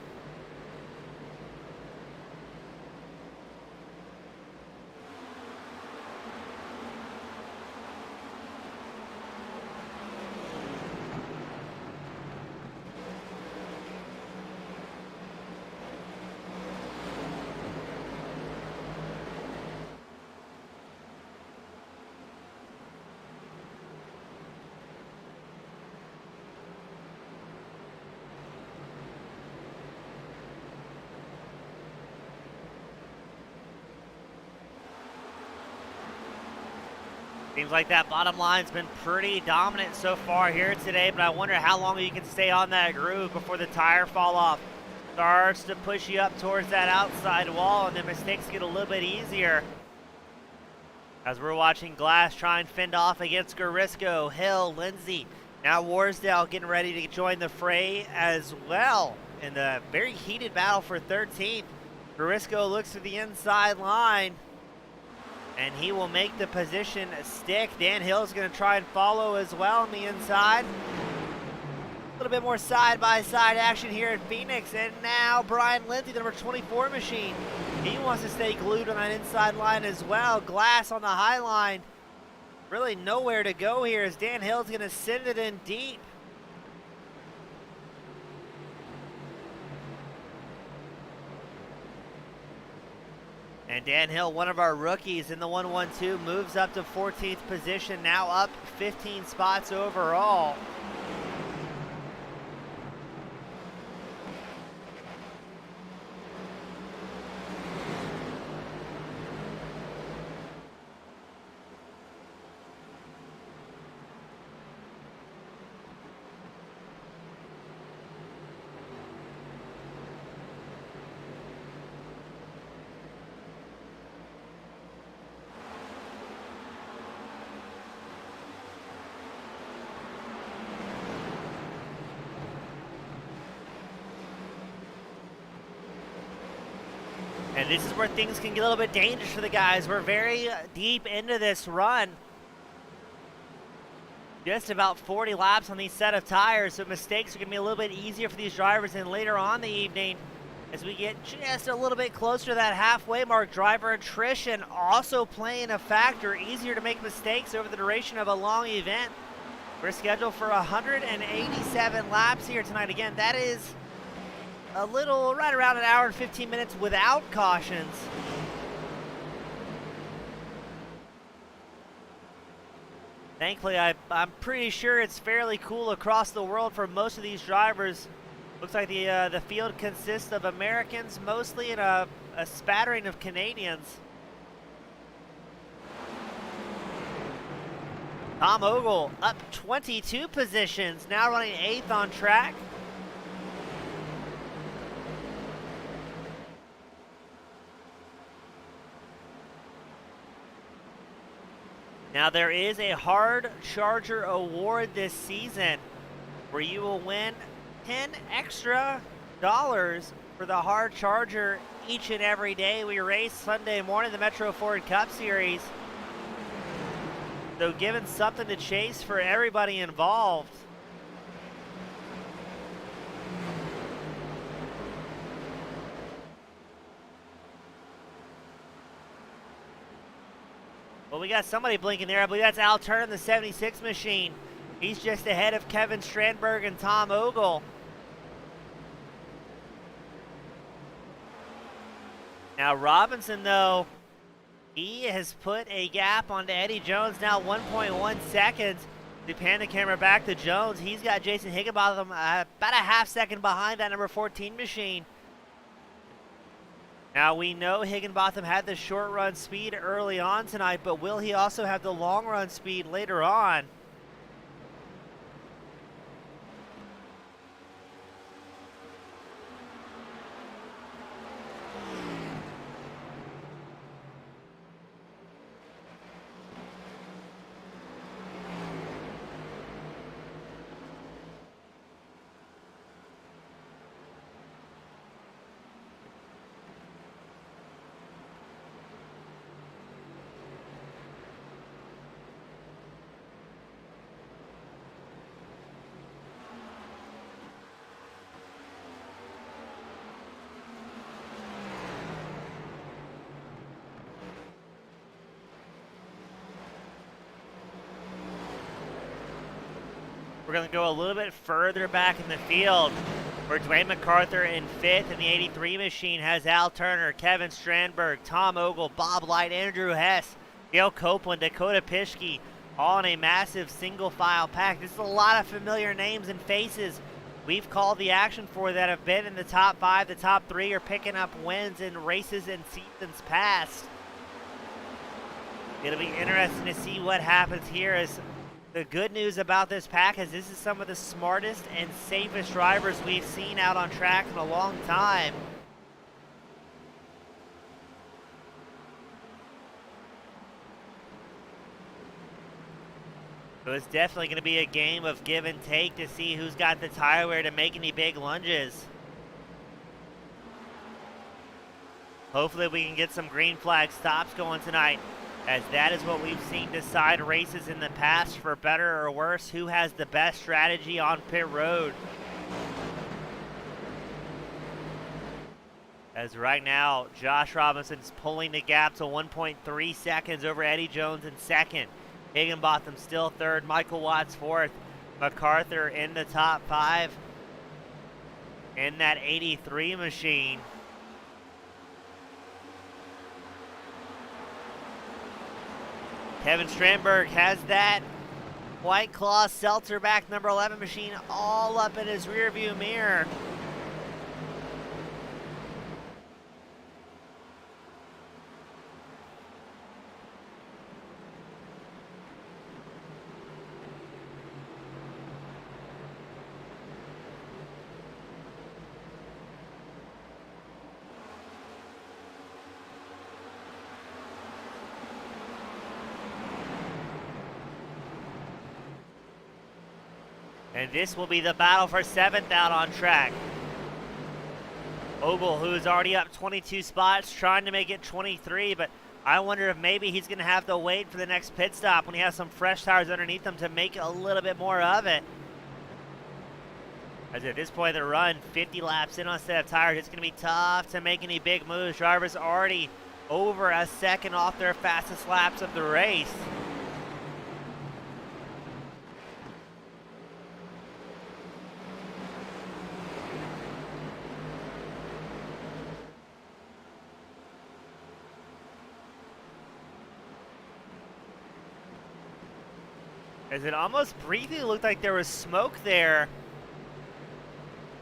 S1: Seems like that bottom line's been pretty dominant so far here today, but I wonder how long you can stay on that groove before the tire fall off. Starts to push you up towards that outside wall, and then mistakes get a little bit easier. As we're watching Glass try and fend off against Garisco, Hill, Lindsay. Now Warsdale getting ready to join the fray as well in the very heated battle for 13th. Garisco looks to the inside line, and he will make the position stick. Dan Hill's going to try and follow as well on the inside. A little bit more side-by-side action here at Phoenix. And now Brian Lindsay, the number 24 machine. He wants to stay glued on that inside line as well. Glass on the high line. Really nowhere to go here as Dan Hill's going to send it in deep. And Dan Hill, one of our rookies in the 1-1-2, moves up to 14th position, now up 15 spots overall. And this is where things can get a little bit dangerous for the guys. We're very deep into this run. Just about 40 laps on these set of tires, so mistakes are going to be a little bit easier for these drivers. And later on in the evening, as we get just a little bit closer to that halfway mark, driver attrition also playing a factor. Easier to make mistakes over the duration of a long event. We're scheduled for 187 laps here tonight. Again, that is a little, right around an hour and 15 minutes without cautions. Thankfully, I'm pretty sure it's fairly cool across the world for most of these drivers. Looks like the field consists of Americans mostly and a spattering of Canadians. Tom Ogle up 22 positions, now running 8th on track. Now there is a Hard Charger Award this season where you will win 10 extra dollars for the Hard Charger each and every day we race Sunday morning, the Metro Ford Cup Series. So given something to chase for everybody involved. Well, we got somebody blinking there. I believe that's Al Turner in the 76 machine. He's just ahead of Kevin Strandberg and Tom Ogle. Now Robinson, though, he has put a gap onto Eddie Jones, now 1.1 seconds. To pan the camera back to Jones, he's got Jason Higginbotham about a half second behind that number 14 machine. Now we know Higginbotham had the short run speed early on tonight, but will he also have the long run speed later on? We're going to go a little bit further back in the field where Dwayne McCarthy in 5th and the 83 machine has Al Turner, Kevin Strandberg, Tom Ogle, Bob Light, Andrew Hess, Gail Copeland, Dakota Pischke, all in a massive single file pack. This is a lot of familiar names and faces we've called the action for that have been in the top 5. The top 3 are picking up wins in races and seasons past. It'll be interesting to see what happens here. As the good news about this pack is this is some of the smartest and safest drivers we've seen out on track in a long time. So it's definitely going to be a game of give and take to see who's got the tire wear to make any big lunges. Hopefully we can get some green flag stops going tonight, as that is what we've seen decide races in the past, for better or worse, who has the best strategy on pit road. As right now, Josh Robinson's pulling the gap to 1.3 seconds over Eddie Jones in second. Higginbotham still third, Michael Watts fourth, McCarthy in the top five in that 83 machine. Kevin Strandberg has that White Claw Seltzer back number 11 machine all up in his rear view mirror. And this will be the battle for 7th out on track. Ogle, who is already up 22 spots, trying to make it 23, but I wonder if maybe he's going to have to wait for the next pit stop when he has some fresh tires underneath him to make a little bit more of it. As at this point of the run, 50 laps in on a set of tires, it's going to be tough to make any big moves. Drivers already over a second off their fastest laps of the race. As it almost briefly looked like there was smoke there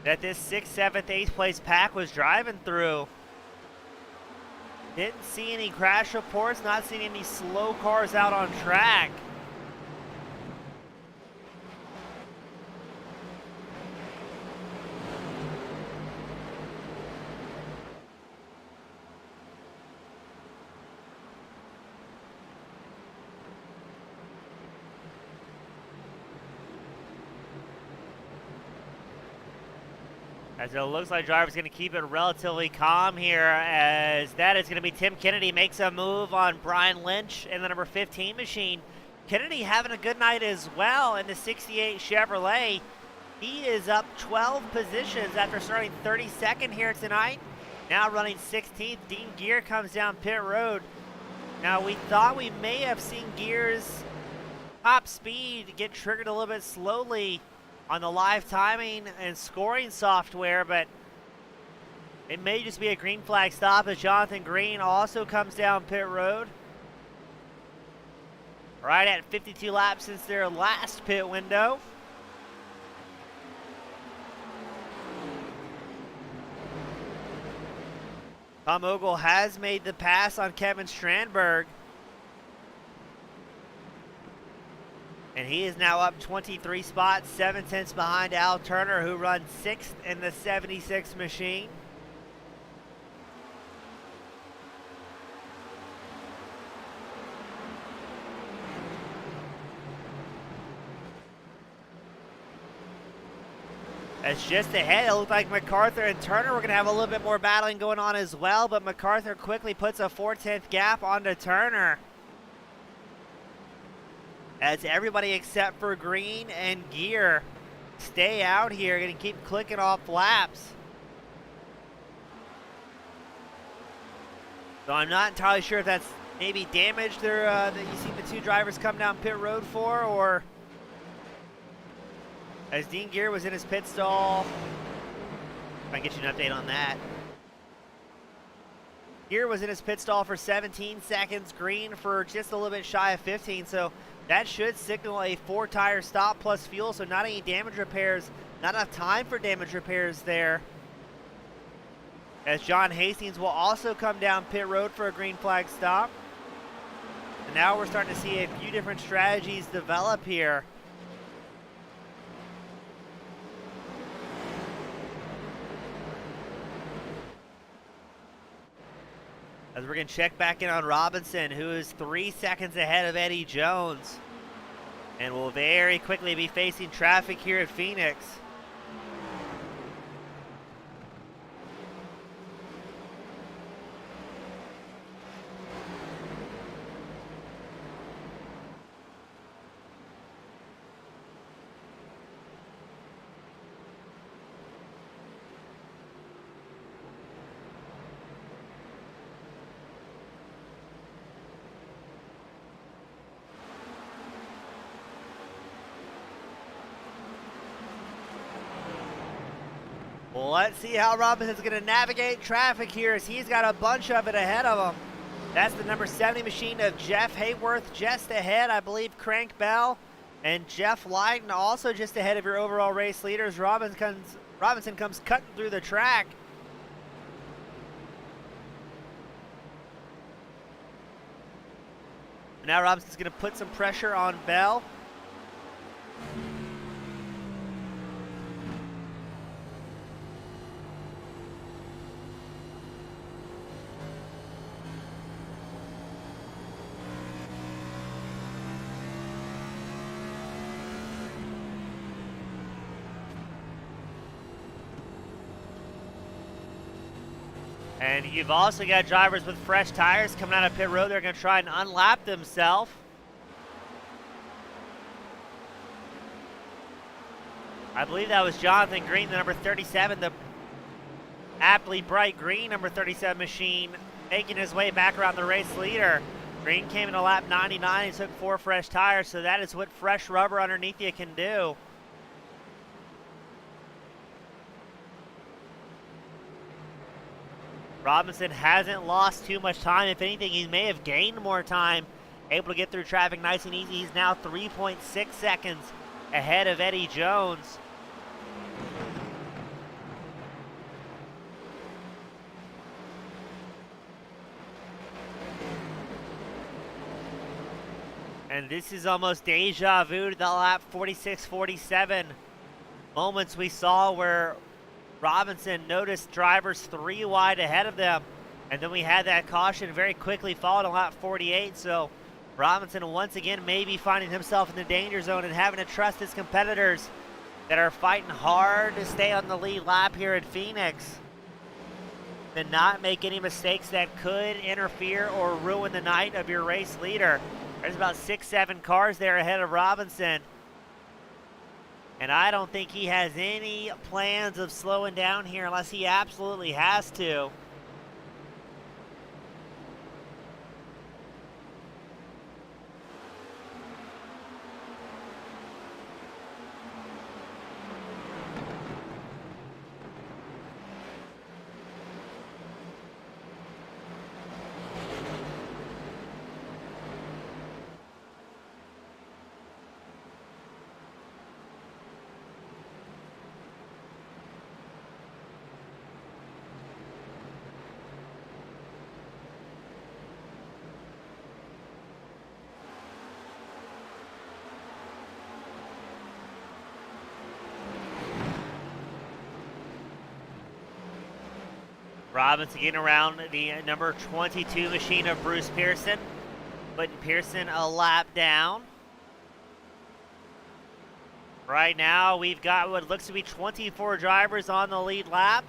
S1: that this 6th, 7th, 8th place pack was driving through. Didn't see any crash reports, not seeing any slow cars out on track. As it looks like driver's going to keep it relatively calm here, as that is going to be Tim Kennedy makes a move on Brian Lynch in the number 15 machine. Kennedy having a good night as well in the 68 Chevrolet. He is up 12 positions after starting 32nd here tonight. Now running 16th. Dean Gear comes down pit road. Now we thought we may have seen Gear's top speed get triggered a little bit slowly on the live timing and scoring software, but it may just be a green flag stop as Jonathan Green also comes down pit road. Right at 52 laps since their last pit window. Tom Ogle has made the pass on Kevin Strandberg. And he is now up 23 spots, 7/10 behind Al Turner, who runs 6th in the 76 machine. As just ahead, it looked like McCarthy and Turner were going to have a little bit more battling going on as well, but McCarthy quickly puts a 4/10 gap onto Turner, as everybody except for Green and Gear stay out here and keep clicking off laps. So I'm not entirely sure if that's maybe damage there that you see the two drivers come down pit road for, or as Dean Gear was in his pit stall. If I can get you an update on that. Gear was in his pit stall for 17 seconds, Green for just a little bit shy of 15, so that should signal a 4-tire stop plus fuel, so not any damage repairs, not enough time for damage repairs there. As John Hastings will also come down pit road for a green flag stop. And now we're starting to see a few different strategies develop here. As we're going to check back in on Robinson, who is 3 seconds ahead of Eddie Jones. And will very quickly be facing traffic here at Phoenix. Well, let's see how Robinson's going to navigate traffic here, as he's got a bunch of it ahead of him. That's the number 70 machine of Jeff Hayworth just ahead. I believe Crank Bell and Jeff Lydon also just ahead of your overall race leaders. Robinson comes cutting through the track. Now Robinson's going to put some pressure on Bell. And you've also got drivers with fresh tires coming out of pit road. They're going to try and unlap themselves. I believe that was Jonathan Green, the number 37, the aptly bright green number 37 machine, making his way back around the race leader. Green came in a lap 99 and took 4 fresh tires, so that is what fresh rubber underneath you can do. Robinson hasn't lost too much time. If anything, he may have gained more time, able to get through traffic nice and easy. He's now 3.6 seconds ahead of Eddie Jones. And this is almost deja vu to the lap 46-47 moments we saw where Robinson noticed drivers 3 wide ahead of them, and then we had that caution very quickly followed on lap 48. So Robinson once again may be finding himself in the danger zone and having to trust his competitors that are fighting hard to stay on the lead lap here at Phoenix, and not make any mistakes that could interfere or ruin the night of your race leader. There's about 6-7 cars there ahead of Robinson. And I don't think he has any plans of slowing down here unless he absolutely has to. Robinson getting around the number 22 machine of Bruce Pearson, putting Pearson a lap down. Right now, we've got what looks to be 24 drivers on the lead lap,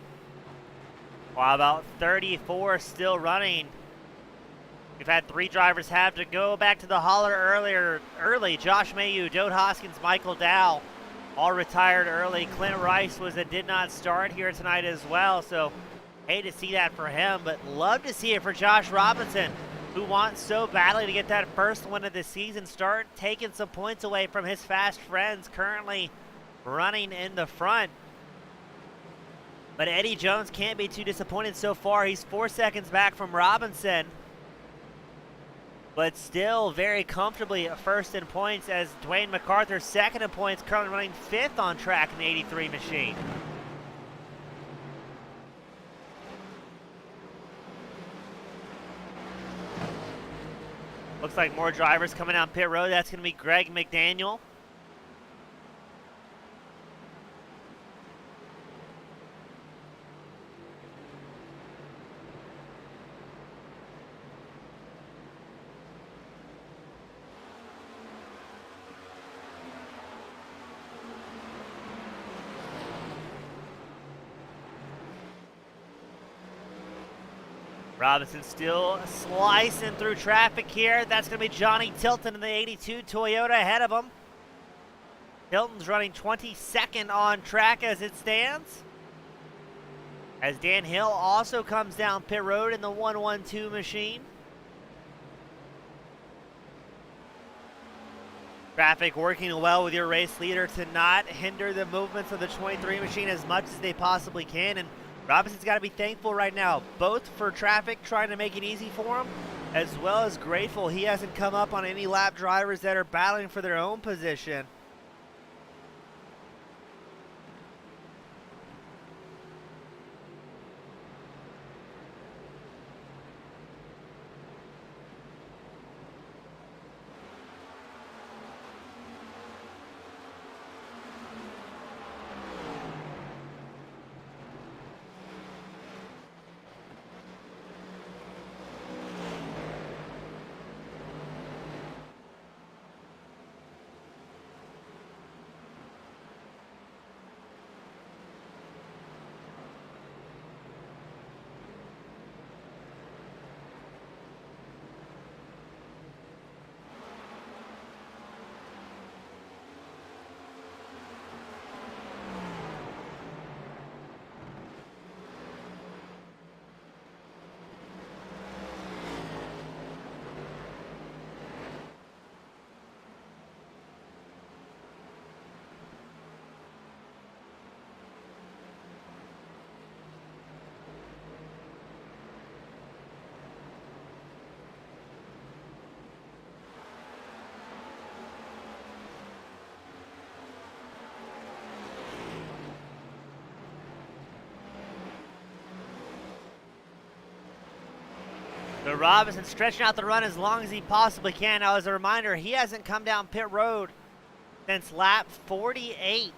S1: while about 34 still running. We've had 3 drivers have to go back to the hauler early. Josh Mayu, Dode Hoskins, Michael Dow, all retired early. Clint Rice did not start here tonight as well, so hate to see that for him, but love to see it for Josh Robinson, who wants so badly to get that first win of the season, start taking some points away from his fast friends currently running in the front. But Eddie Jones can't be too disappointed so far. He's 4 seconds back from Robinson, but still very comfortably at first in points, as Dwayne McCarthy second in points, currently running 5th on track in the 83 machine. Looks like more drivers coming down pit road. That's going to be Greg McDaniel. Robinson still slicing through traffic here. That's going to be Johnny Tilton in the 82 Toyota ahead of him. Tilton's running 22nd on track as it stands. As Dan Hill also comes down pit road in the 112 machine. Traffic working well with your race leader to not hinder the movements of the 23 machine as much as they possibly can. And Robinson's got to be thankful right now, both for traffic trying to make it easy for him, as well as grateful he hasn't come up on any lap drivers that are battling for their own position. So Robinson stretching out the run as long as he possibly can. Now, as a reminder, he hasn't come down pit road since lap 48.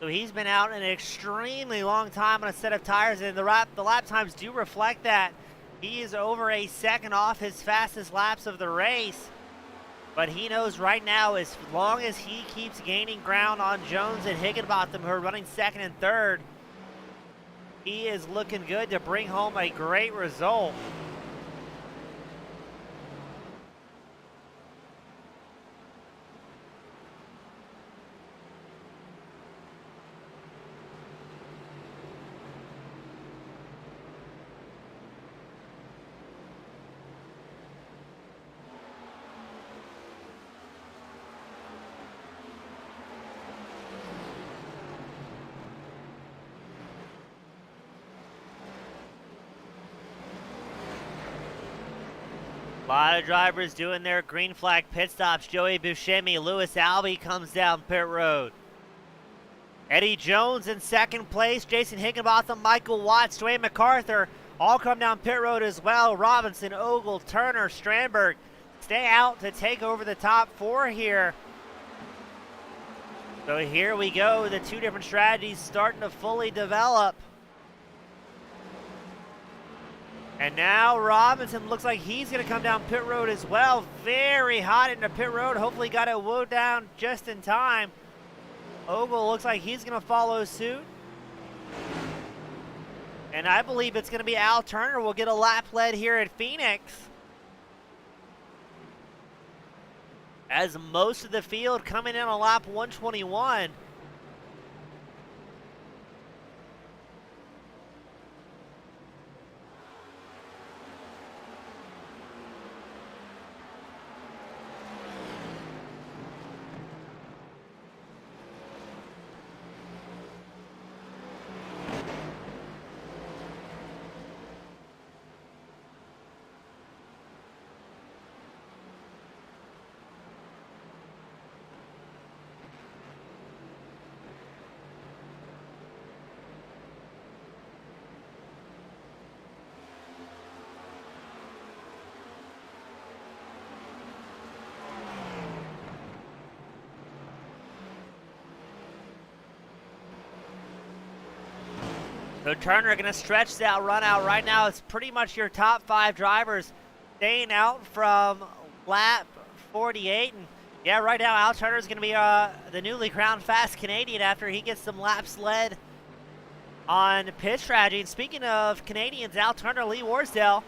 S1: So he's been out an extremely long time on a set of tires, and the lap times do reflect that. He is over a second off his fastest laps of the race. But he knows right now, as long as he keeps gaining ground on Jones and Higginbotham, who are running second and third, he is looking good to bring home a great result. A lot of drivers doing their green flag pit stops. Joey Buscemi, Lewis Albee comes down pit road. Eddie Jones in second place. Jason Higginbotham, Michael Watts, Dwayne McCarthy all come down pit road as well. Robinson, Ogle, Turner, Strandberg stay out to take over the top four here. So here we go. The two different strategies starting to fully develop. And now Robinson looks like he's going to come down pit road as well. Very hot into pit road. Hopefully got it woed down just in time. Ogle looks like he's going to follow suit. And I believe it's going to be Al Turner. We'll get a lap lead here at Phoenix, as most of the field coming in on lap 121. So Turner going to stretch that run out. Right now, it's pretty much your top 5 drivers staying out from lap 48. And yeah, right now, Al Turner is going to be the newly crowned Fast Canadian after he gets some laps led on pit strategy. And speaking of Canadians, Al Turner, Lee Warsdale,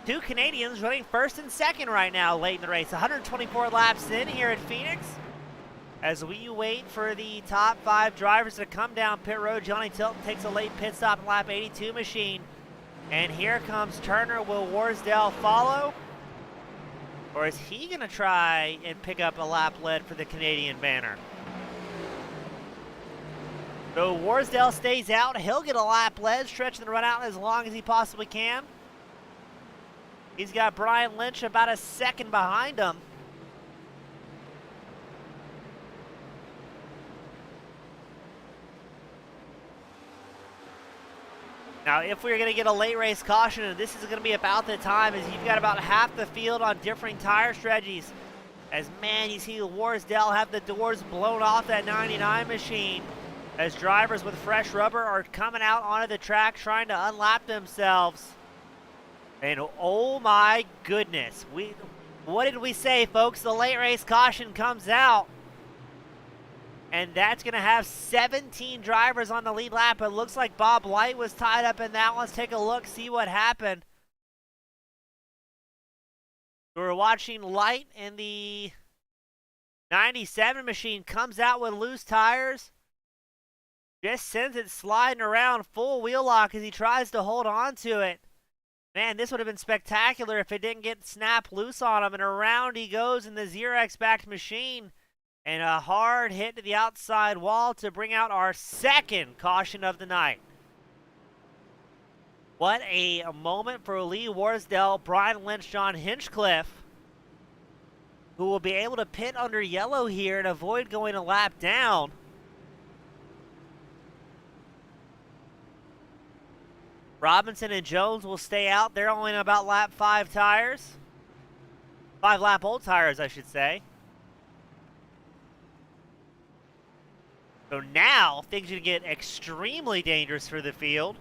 S1: 2 Canadians running first and second right now late in the race. 124 laps in here at Phoenix. As we wait for the top 5 drivers to come down pit road, Johnny Tilton takes a late pit stop in lap 82 machine. And here comes Turner. Will Warsdale follow? Or is he going to try and pick up a lap lead for the Canadian banner? So Warsdale stays out. He'll get a lap lead, stretching the run out as long as he possibly can. He's got Brian Lynch about a second behind him. Now, if we're going to get a late race caution, and this is going to be about the time, as you've got about half the field on differing tire strategies. As, man, you see Warsdale have the doors blown off that 99 machine. As drivers with fresh rubber are coming out onto the track trying to unlap themselves. And oh my goodness, what did we say, folks? The late race caution comes out. And that's going to have 17 drivers on the lead lap. It looks like Bob Light was tied up in that one. Let's take a look, see what happened. We're watching Light, and the 97 machine comes out with loose tires. Just sends it sliding around full wheel lock as he tries to hold on to it. Man, this would have been spectacular if it didn't get snapped loose on him. And around he goes in the Xerox-backed machine. And a hard hit to the outside wall to bring out our second caution of the night. What a moment for Lee Warsdale, Brian Lynch, John Hinchcliffe, who will be able to pit under yellow here and avoid going a lap down. Robinson and Jones will stay out. They're only in about lap 5 tires. 5 lap old tires, I should say. So now things are going to get extremely dangerous for the field.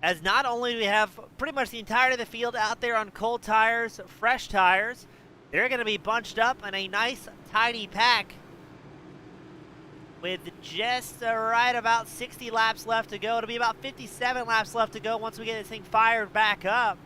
S1: As not only do we have pretty much the entirety of the field out there on cold tires, fresh tires, they're going to be bunched up in a nice tidy pack with just right about 60 laps left to go. It'll be about 57 laps left to go once we get this thing fired back up.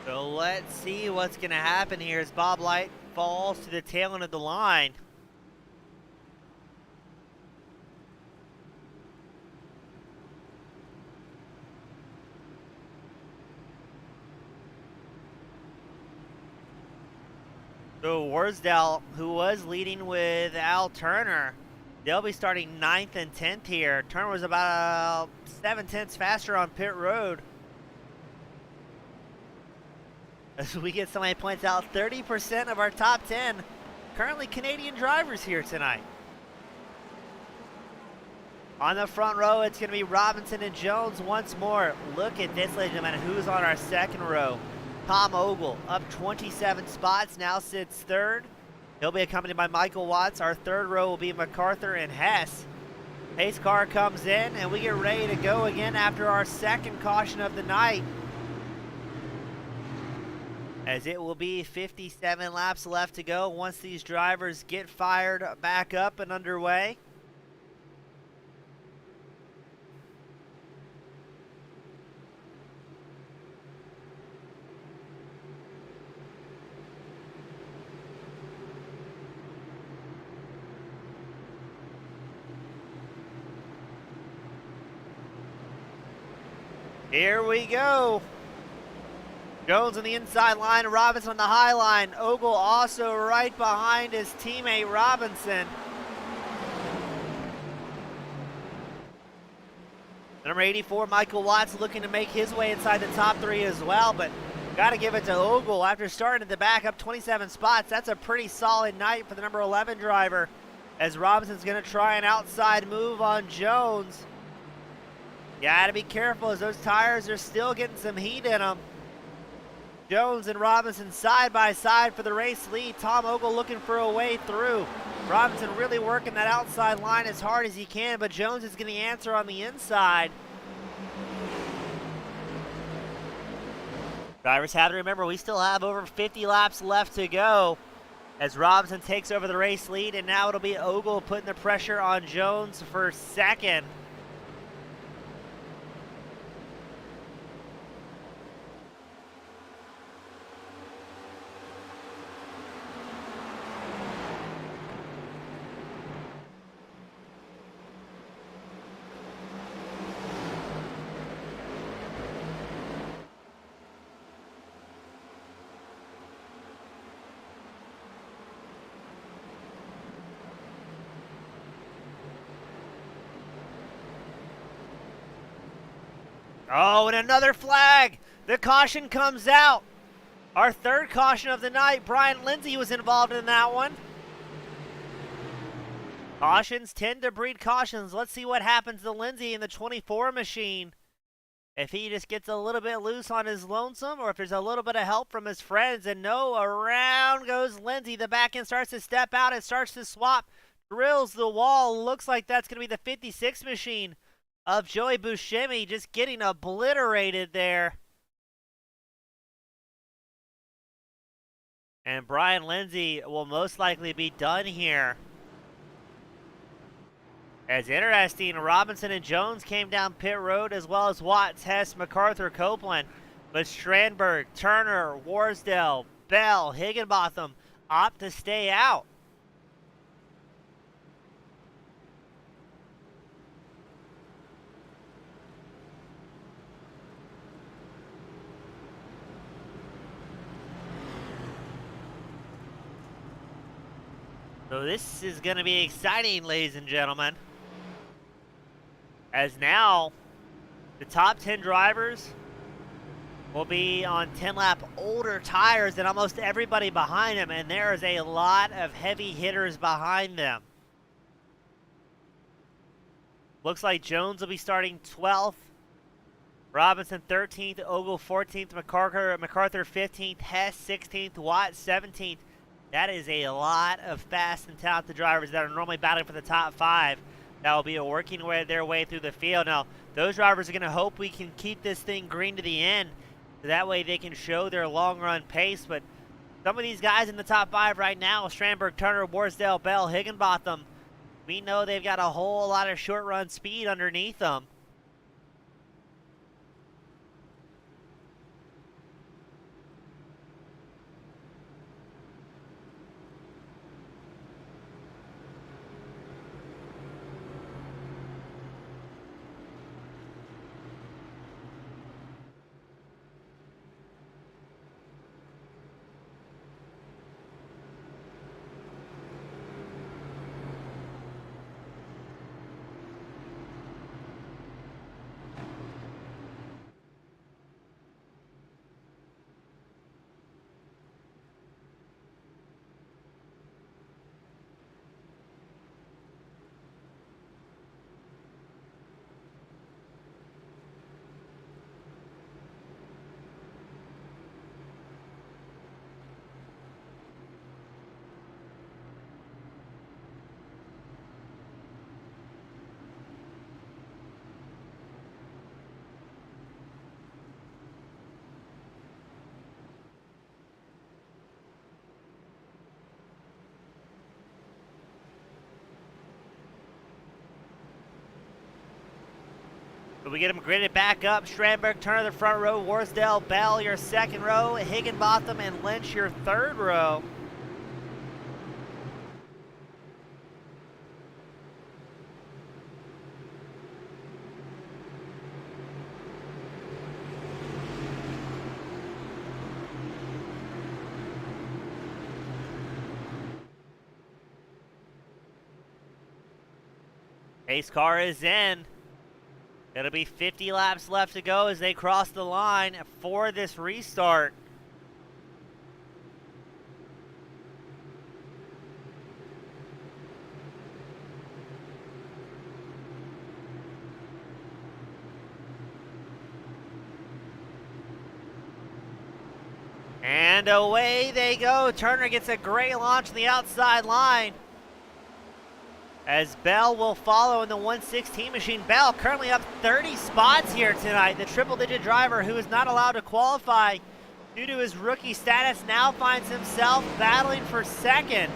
S1: So let's see what's going to happen here as Bob Light falls to the tail end of the line. So Warsdale, who was leading with Al Turner, they'll be starting 9th and 10th here. Turner was about 7/10 faster on pit road. As we get somebody points out, 30% of our top 10 currently Canadian drivers here tonight. On the front row, it's going to be Robinson and Jones once more. Look at this, ladies and gentlemen, who's on our second row. Tom Ogle up 27 spots, now sits third. He'll be accompanied by Michael Watts. Our third row will be McCarthy and Hess. Pace car comes in, and we get ready to go again after our second caution of the night, as it will be 57 laps left to go once these drivers get fired back up and underway. Here we go. Jones on the inside line, Robinson on the high line. Ogle also right behind his teammate Robinson. Number 84, Michael Watts, looking to make his way inside the top three as well, but got to give it to Ogle after starting at the back up 27 spots. That's a pretty solid night for the number 11 driver, as Robinson's going to try an outside move on Jones. Got to be careful, as those tires are still getting some heat in them. Jones and Robinson side by side for the race lead. Tom Ogle looking for a way through. Robinson really working that outside line as hard as he can, but Jones is getting the answer on the inside. Drivers have to remember, we still have over 50 laps left to go, as Robinson takes over the race lead, and now it'll be Ogle putting the pressure on Jones for second. Oh, and another flag. The caution comes out. Our third caution of the night. Brian Lindsay was involved in that one. Cautions tend to breed cautions. Let's see what happens to Lindsay in the 24 machine. If he just gets a little bit loose on his lonesome, or if there's a little bit of help from his friends. And no, around goes Lindsay. The back end starts to step out. It starts to swap. Drills the wall. Looks like that's going to be the 56 machine of Joey Buscemi, just getting obliterated there. And Brian Lindsay will most likely be done here. As interesting, Robinson and Jones came down pit road, as well as Watts, Hess, McCarthy, Copeland. But Strandberg, Turner, Warsdale, Bell, Higginbotham opt to stay out. So this is going to be exciting, ladies and gentlemen, as now the top 10 drivers will be on 10-lap older tires than almost everybody behind them, and there is a lot of heavy hitters behind them. Looks like Jones will be starting 12th, Robinson 13th, Ogle 14th, McCarthy 15th, Hess 16th, Watt 17th. That is a lot of fast and talented drivers that are normally battling for the top 5 that will be working their way through the field. Now, those drivers are going to hope we can keep this thing green to the end, so that way they can show their long-run pace. But some of these guys in the top 5 right now, Strandberg, Turner, Warsdale, Bell, Higginbotham, we know they've got a whole lot of short-run speed underneath them. But we get them gridded back up. Strandberg, Turner, the front row. Warsdale, Bell, your second row. Higginbotham and Lynch, your third row. Pace car is in. It'll be 50 laps left to go as they cross the line for this restart. And away they go. Turner gets a great launch on the outside line, as Bell will follow in the 116 machine. Bell currently up 30 spots here tonight. The triple-digit driver, who is not allowed to qualify due to his rookie status, now finds himself battling for second.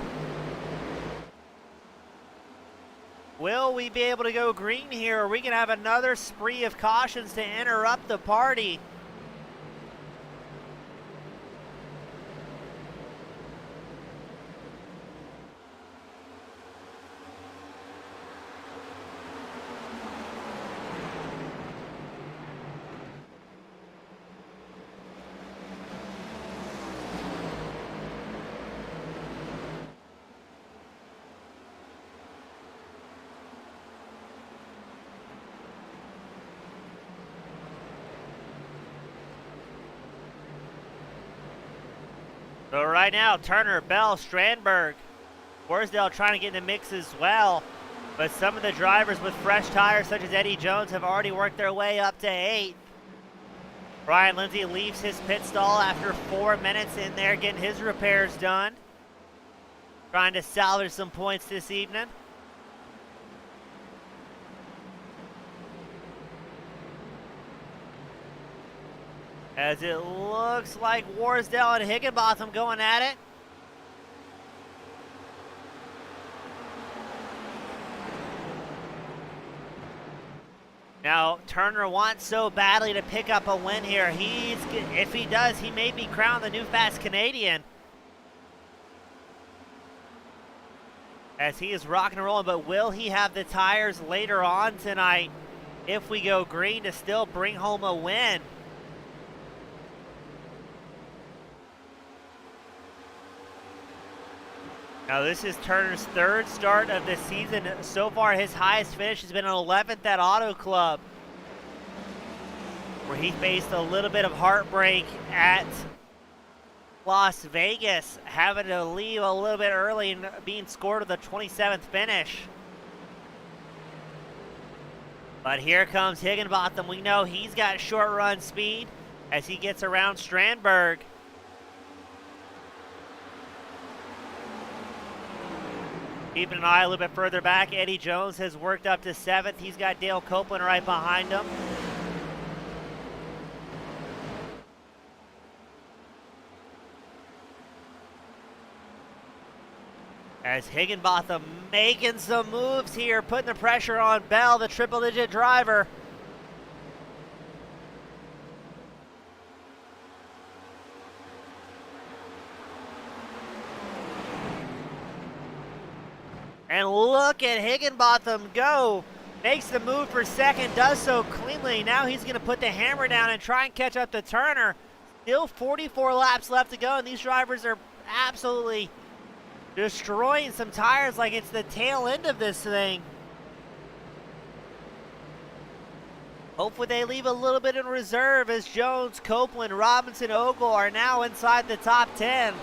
S1: Will we be able to go green here? Or are we going to have another spree of cautions to interrupt the party? So right now, Turner, Bell, Strandberg, Worsdale trying to get in the mix as well. But some of the drivers with fresh tires, such as Eddie Jones, have already worked their way up to 8th. Brian Lindsay leaves his pit stall after 4 minutes in there, getting his repairs done. Trying to salvage some points this evening. As it looks like Warsdale and Higginbotham going at it. Now, Turner wants so badly to pick up a win here. If he does, he may be crowned the new Fast Canadian, as he is rocking and rolling. But will he have the tires later on tonight, if we go green, to still bring home a win? Now, this is Turner's third start of the season. So far, his highest finish has been an 11th at Auto Club, where he faced a little bit of heartbreak at Las Vegas, having to leave a little bit early and being scored with a 27th finish. But here comes Higginbotham. We know he's got short run speed as he gets around Strandberg. Keeping an eye a little bit further back, Eddie Jones has worked up to 7th. He's got Dale Copeland right behind him. As Higginbotham making some moves here, putting the pressure on Bell, the triple-digit driver. And look at Higginbotham go. Makes the move for second, does so cleanly. Now he's going to put the hammer down and try and catch up to Turner. Still 44 laps left to go, and these drivers are absolutely destroying some tires like it's the tail end of this thing. Hopefully they leave a little bit in reserve, as Jones, Copeland, Robinson, Ogle are now inside the top 10.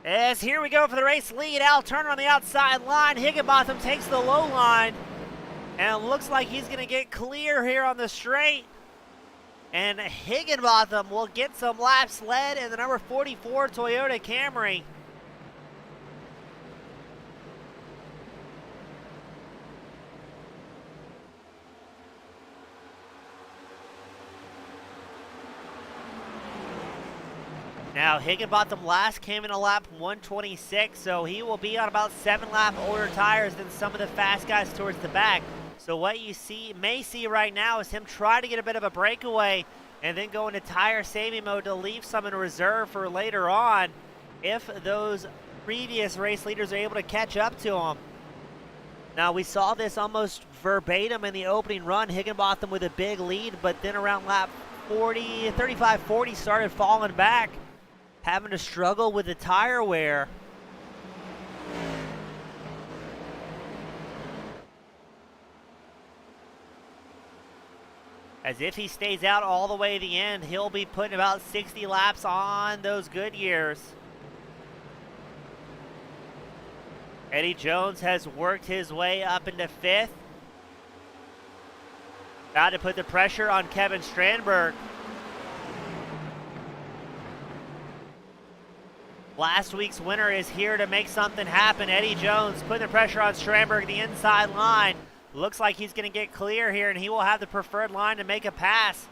S1: As here we go for the race lead, Al Turner on the outside line. Higginbotham takes the low line, and it looks like he's going to get clear here on the straight. And Higginbotham will get some laps led in the number 44 Toyota Camry. Now, Higginbotham last came in a lap 126, so he will be on about 7 lap older tires than some of the fast guys towards the back. So what you may see right now is him try to get a bit of a breakaway and then go into tire saving mode to leave some in reserve for later on if those previous race leaders are able to catch up to him. Now, we saw this almost verbatim in the opening run. Higginbotham with a big lead, but then around lap 35-40 started falling back, having to struggle with the tire wear. As if he stays out all the way to the end, he'll be putting about 60 laps on those Goodyears. Eddie Jones has worked his way up into 5th. About to put the pressure on Kevin Strandberg. Last week's winner is here to make something happen. Eddie Jones putting the pressure on Strandberg, the inside line. Looks like he's going to get clear here, and he will have the preferred line to make a pass.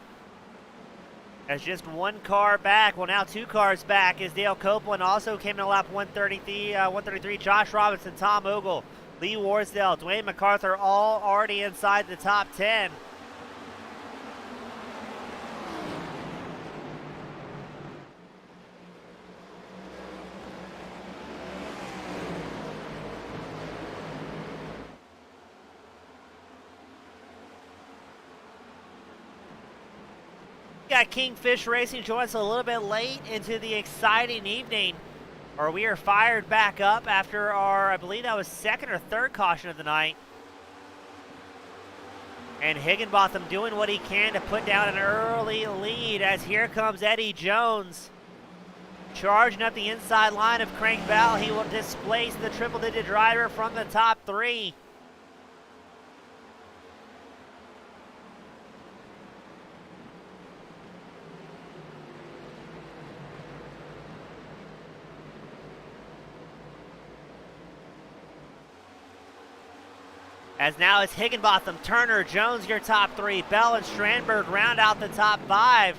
S1: As just one car back, well now 2 cars back, is Dale Copeland. Also came in lap 133, Josh Robinson, Tom Ogle, Lee Warsdale, Dwayne McCarthy, all already inside the top 10. Got Kingfish Racing join us a little bit late into the exciting evening, or we are fired back up after our, I believe that was 2nd or 3rd caution of the night. And Higginbotham doing what he can to put down an early lead, as here comes Eddie Jones charging up the inside line of Crank Bell. He will displace the triple-digit driver from the top 3. As now it's Higginbotham, Turner, Jones, your top 3. Bell and Strandberg round out the top 5.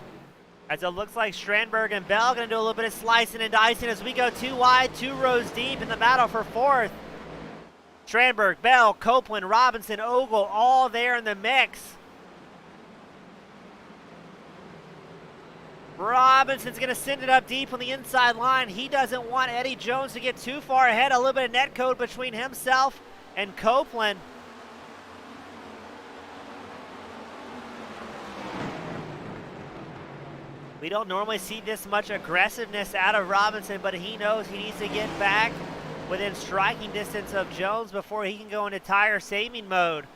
S1: As it looks like Strandberg and Bell going to do a little bit of slicing and dicing as we go 2 wide, 2 rows deep in the battle for 4th. Strandberg, Bell, Copeland, Robinson, Ogle, all there in the mix. Robinson's going to send it up deep on the inside line. He doesn't want Eddie Jones to get too far ahead. A little bit of net code between himself and Copeland. We don't normally see this much aggressiveness out of Robinson, but he knows he needs to get back within striking distance of Jones before he can go into tire saving mode.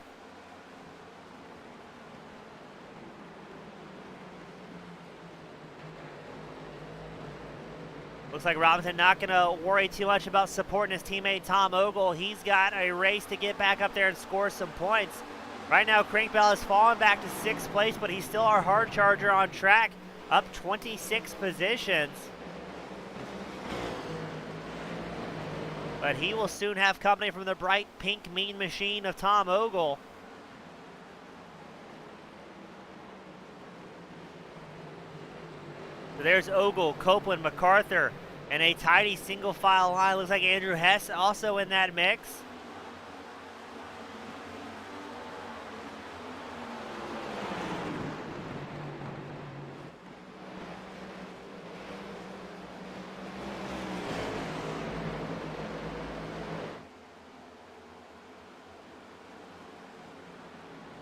S1: Looks like Robinson not going to worry too much about supporting his teammate Tom Ogle. He's got a race to get back up there and score some points. Right now, Crankbell has fallen back to 6th place, but he's still our hard charger on track, up 26 positions. But he will soon have company from the bright pink mean machine of Tom Ogle. So there's Ogle, Copeland, McCarthy, and a tidy single file line. Looks like Andrew Hess also in that mix.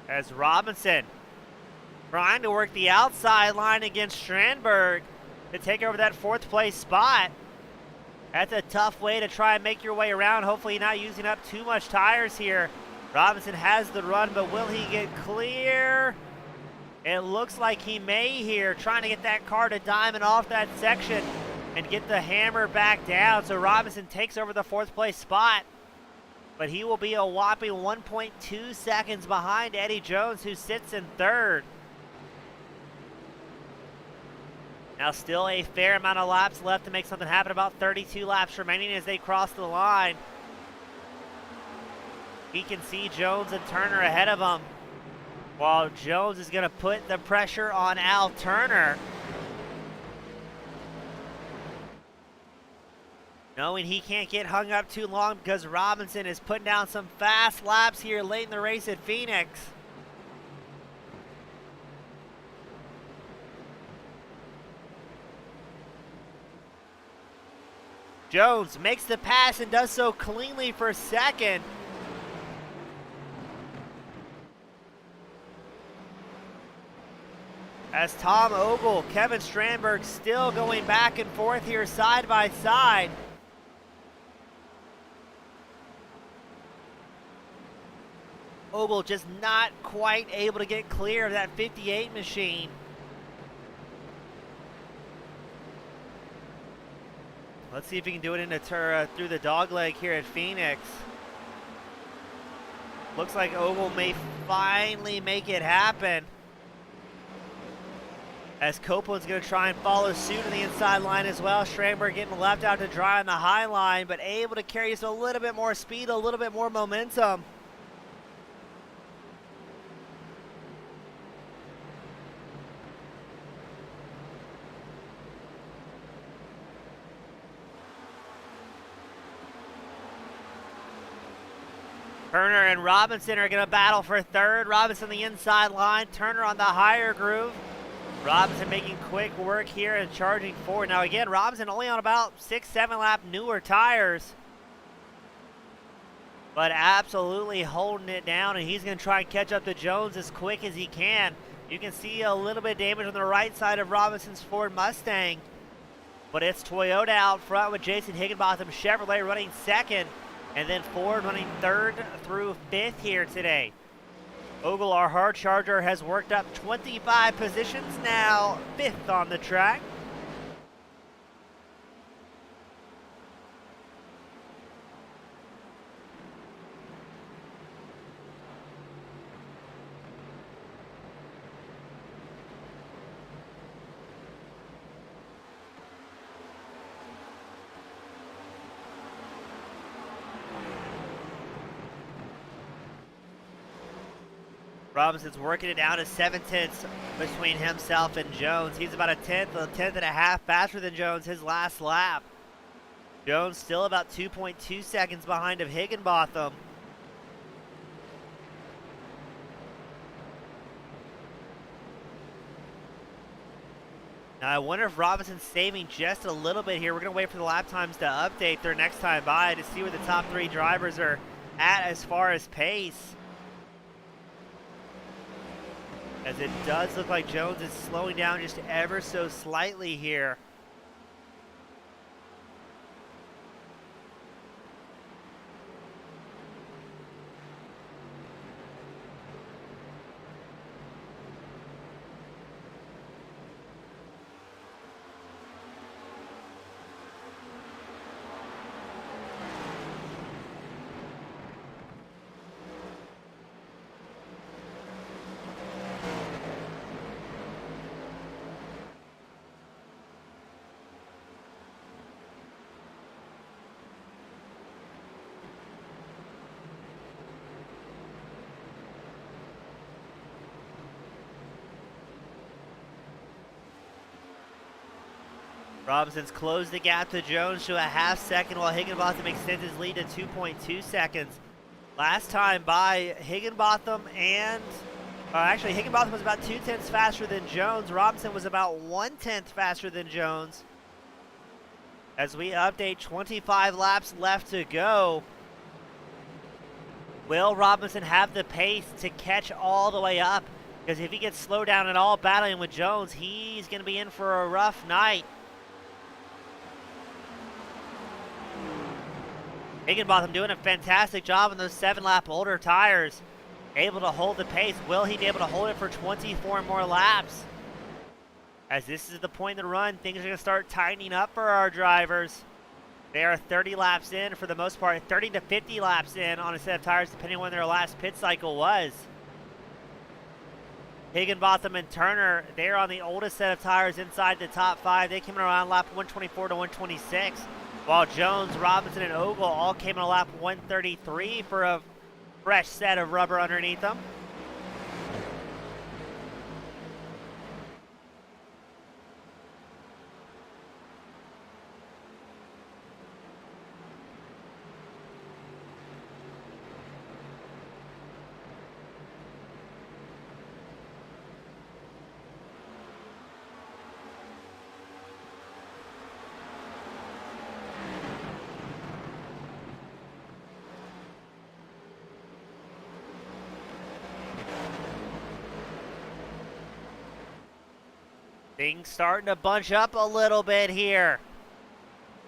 S1: As Robinson trying to work the outside line against Strandberg to take over that 4th place spot. That's a tough way to try and make your way around. Hopefully not using up too much tires here. Robinson has the run, but will he get clear? It looks like he may here, trying to get that car to diamond off that section and get the hammer back down. So Robinson takes over the 4th place spot, but he will be a whopping 1.2 seconds behind Eddie Jones, who sits in 3rd. Now still a fair amount of laps left to make something happen. About 32 laps remaining as they cross the line. He can see Jones and Turner ahead of him, while Jones is going to put the pressure on Al Turner. knowing he can't get hung up too long because Robinson is putting down some fast laps here late in the race at Phoenix. Jones makes the pass and does so cleanly for second. As Tom Ogle, Kevin Strandberg still going back and forth here side by side. Ogle just not quite able to get clear of that 58 machine. Let's see if he can do it through the dogleg here at Phoenix. Looks like Ogle may finally make it happen, as Copeland's going to try and follow suit on the inside line as well. Strandberg getting left out to dry on the high line, but able to carry just a little bit more speed, a little bit more momentum. Turner and Robinson are going to battle for third. Robinson on the inside line, Turner on the higher groove. Robinson making quick work here and charging forward. Now again, Robinson only on about 6-7 lap newer tires, but absolutely holding it down, and he's going to try and catch up to Jones as quick as he can. You can see a little bit of damage on the right side of Robinson's Ford Mustang, but it's Toyota out front with Jason Higginbotham Chevrolet running second, and then Ford running third through fifth here today. Ogle, our hard charger, has worked up 25 positions, now fifth on the track. Robinson's working it down to 7/10 between himself and Jones. He's about a tenth and a half faster than Jones his last lap. Jones still about 2.2 seconds behind of Higginbotham. Now I wonder if Robinson's saving just a little bit here. We're going to wait for the lap times to update their next time by to see where the top three drivers are at as far as pace, as it does look like Jones is slowing down just ever so slightly here. Robinson's closed the gap to Jones to a half second, while Higginbotham extends his lead to 2.2 seconds. Last time by, Higginbotham Higginbotham was about 2/10 faster than Jones. Robinson was about 1/10 faster than Jones. As we update, 25 laps left to go. Will Robinson have the pace to catch all the way up? Because if he gets slowed down at all battling with Jones, he's going to be in for a rough night. Higginbotham doing a fantastic job on those 7-lap older tires. Able to hold the pace. Will he be able to hold it for 24 more laps? As this is the point of the run, things are going to start tightening up for our drivers. They are 30 laps in for the most part, 30 to 50 laps in on a set of tires, depending on when their last pit cycle was. Higginbotham and Turner, they're on the oldest set of tires inside the top 5. They came in around lap 124 to 126. While Jones, Robinson, and Ogle all came in a lap 133 for a fresh set of rubber underneath them. Things starting to bunch up a little bit here.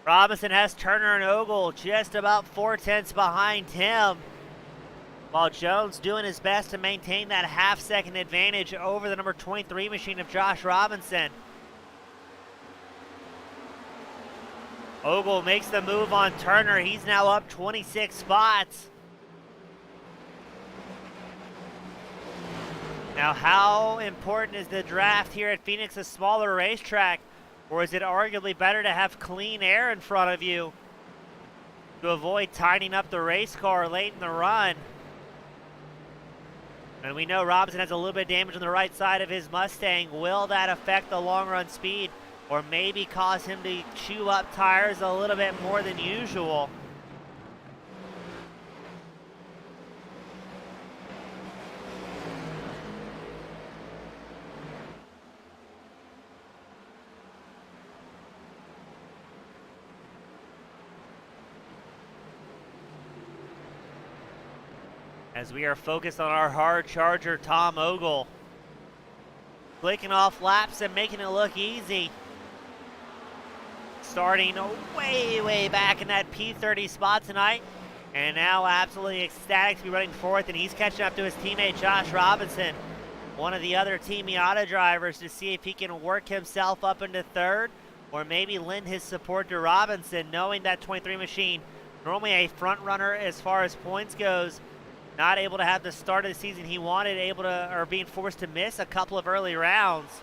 S1: Robinson has Turner and Ogle just about 4/10 behind him, while Jones doing his best to maintain that half-second advantage over the number 23 machine of Josh Robinson. Ogle makes the move on Turner. He's now up 26 spots. Now, how important is the draft here at Phoenix, a smaller racetrack? Or is it arguably better to have clean air in front of you to avoid tightening up the race car late in the run? And we know Robinson has a little bit of damage on the right side of his Mustang. Will that affect the long run speed, or maybe cause him to chew up tires a little bit more than usual? As we are focused on our hard charger, Tom Ogle, clicking off laps and making it look easy. Starting way back in that P30 spot tonight, and now absolutely ecstatic to be running fourth, and he's catching up to his teammate Josh Robinson, one of the other Team Miata drivers, to see if he can work himself up into third, or maybe lend his support to Robinson, knowing that 23 machine, normally a front runner as far as points goes, not able to have the start of the season he wanted, or being forced to miss a couple of early rounds.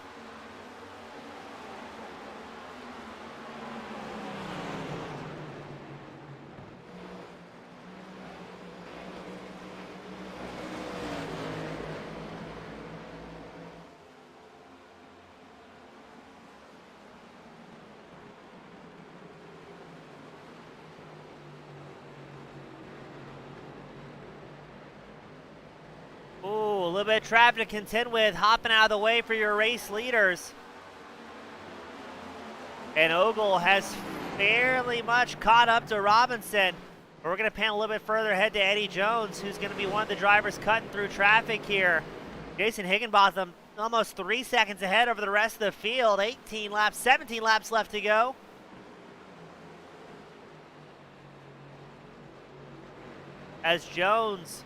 S1: A little bit of traffic to contend with, hopping out of the way for your race leaders. And Ogle has fairly much caught up to Robinson. We're going to pan a little bit further ahead to Eddie Jones, who's going to be one of the drivers cutting through traffic here. Jason Higginbotham almost 3 seconds ahead over the rest of the field. 17 laps left to go. As Jones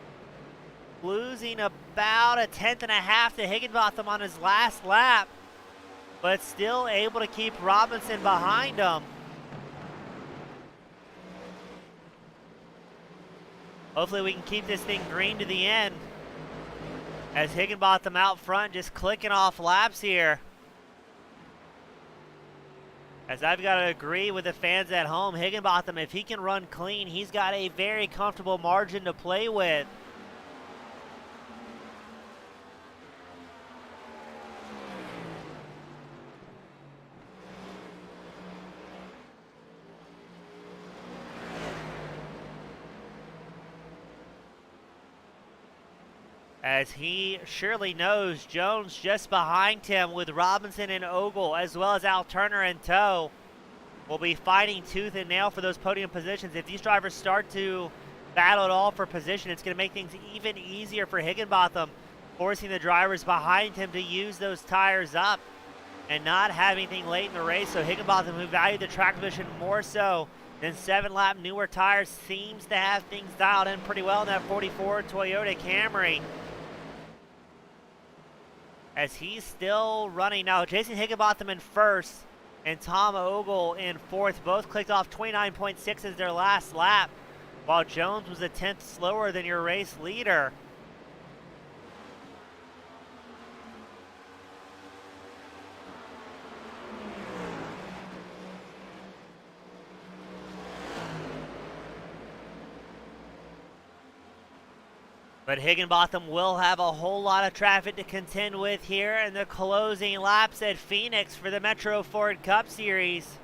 S1: losing about 1/10.5 to Higginbotham on his last lap, but still able to keep Robinson behind him. Hopefully we can keep this thing green to the end, as Higginbotham out front just clicking off laps here. As I've got to agree with the fans at home, Higginbotham, if he can run clean, he's got a very comfortable margin to play with. As he surely knows Jones just behind him, with Robinson and Ogle, as well as Al Turner in tow, will be fighting tooth and nail for those podium positions. If these drivers start to battle it all for position, it's going to make things even easier for Higginbotham, forcing the drivers behind him to use those tires up and not have anything late in the race. So Higginbotham, who valued the track position more so than 7-lap newer tires, seems to have things dialed in pretty well in that 44 Toyota Camry, as he's still running. Now, Jason Higginbotham in first and Tom Ogle in fourth, both clicked off 29.6 as their last lap, while Jones was 1/10 slower than your race leader. But Higginbotham will have a whole lot of traffic to contend with here in the closing laps at Phoenix for the Metro Ford Cup Series.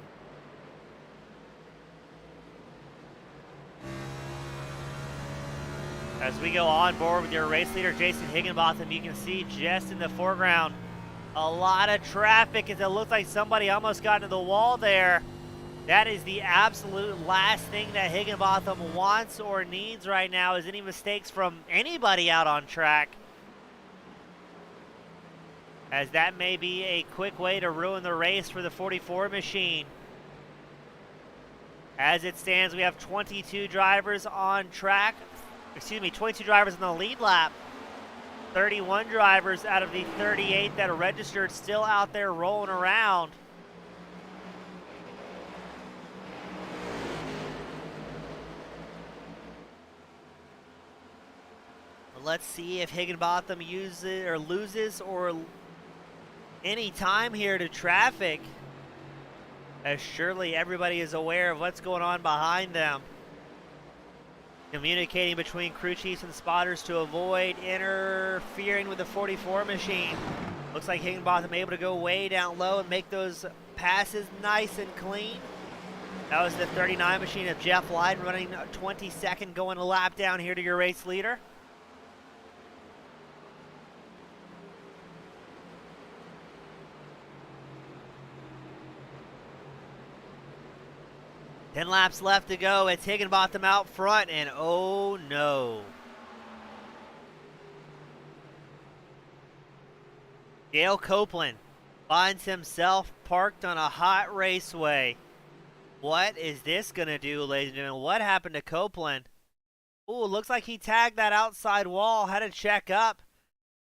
S1: As we go on board with your race leader, Jason Higginbotham, you can see just in the foreground a lot of traffic, as it looks like somebody almost got into the wall there. That is the absolute last thing that Higginbotham wants or needs right now, is any mistakes from anybody out on track. as that may be a quick way to ruin the race for the 44 machine. As it stands, we have 22 drivers on track. Excuse me, 22 drivers in the lead lap. 31 drivers out of the 38 that are registered still out there rolling around. Let's see if Higginbotham uses or loses or any time here to traffic, as surely everybody is aware of what's going on behind them. Communicating between crew chiefs and spotters to avoid interfering with the 44 machine. Looks like Higginbotham able to go way down low and make those passes nice and clean. That was the 39 machine of Jeff Lyden running 22nd, going a lap down here to your race leader. Ten laps left to go. It's Higginbotham out front, and oh no. Dale Copeland finds himself parked on a hot raceway. What is this going to do, ladies and gentlemen? What happened to Copeland? Ooh, looks like he tagged that outside wall, had to check up,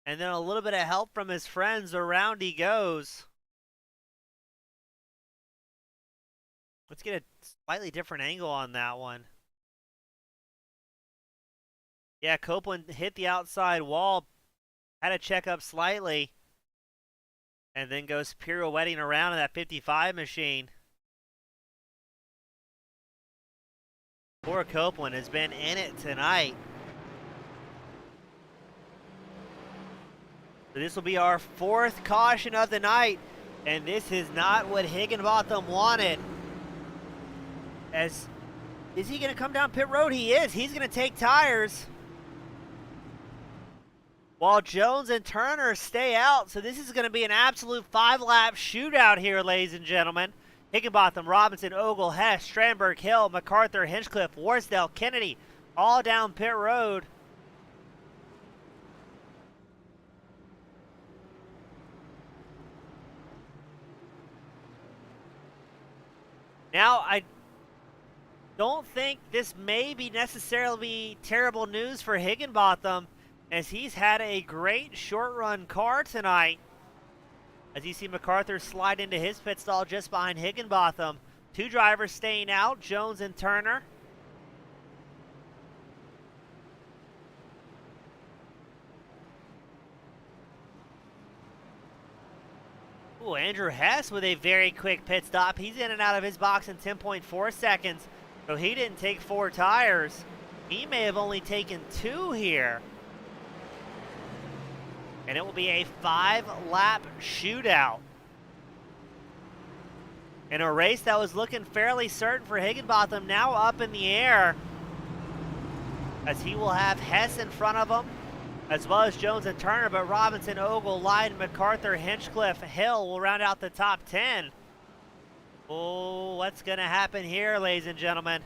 S1: and then a little bit of help from his friends. Around he goes. Let's get a slightly different angle on that one. Yeah, Copeland hit the outside wall, had to check up slightly, and then goes pirouetting around in that 55 machine. Poor Copeland has been in it tonight. So this will be our fourth caution of the night, and this is not what Higginbotham wanted. Is he going to come down pit road? He is. He's going to take tires, while Jones and Turner stay out. So this is going to be an absolute 5-lap shootout here, ladies and gentlemen. Higginbotham, Robinson, Ogle, Hess, Strandberg, Hill, McArthur, Hinchcliffe, Warsdale, Kennedy, all down pit road. Now, I don't think this may be necessarily terrible news for Higginbotham, as he's had a great short-run car tonight. As you see McArthur slide into his pit stall just behind Higginbotham. Two drivers staying out, Jones and Turner. Ooh, Andrew Hess with a very quick pit stop. He's in and out of his box in 10.4 seconds. So he didn't take 4 tires. He may have only taken 2 here. And it will be a 5-lap shootout. In a race that was looking fairly certain for Higginbotham, now up in the air, as he will have Hess in front of him, as well as Jones and Turner, but Robinson, Ogle, Lyden, McArthur, Hinchcliffe, Hill will round out the top 10. Oh, what's going to happen here, ladies and gentlemen?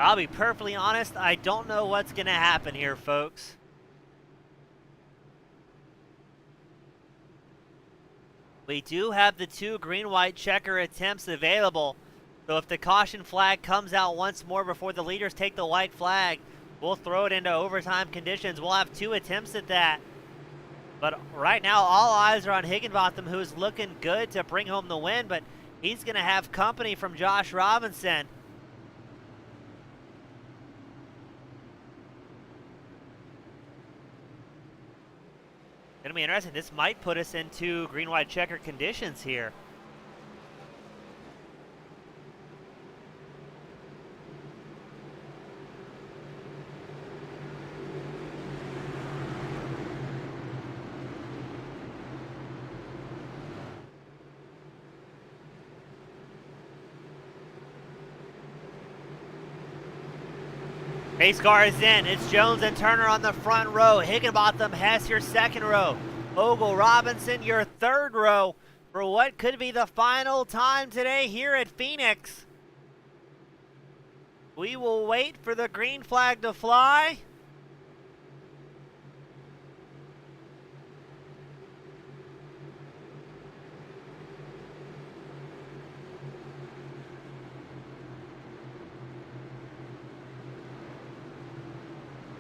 S1: I'll be perfectly honest, I don't know what's going to happen here, folks. We do have the 2 green-white checker attempts available. So if the caution flag comes out once more before the leaders take the white flag, we'll throw it into overtime conditions. We'll have 2 attempts at that. But right now, all eyes are on Higginbotham, who's looking good to bring home the win, but he's going to have company from Josh Robinson. Gonna be interesting. This might put us into green-white checker conditions here. Pace car is in. It's Jones and Turner on the front row. Higginbotham, Hess, your second row. Ogle, Robinson, your third row for what could be the final time today here at Phoenix. We will wait for the green flag to fly.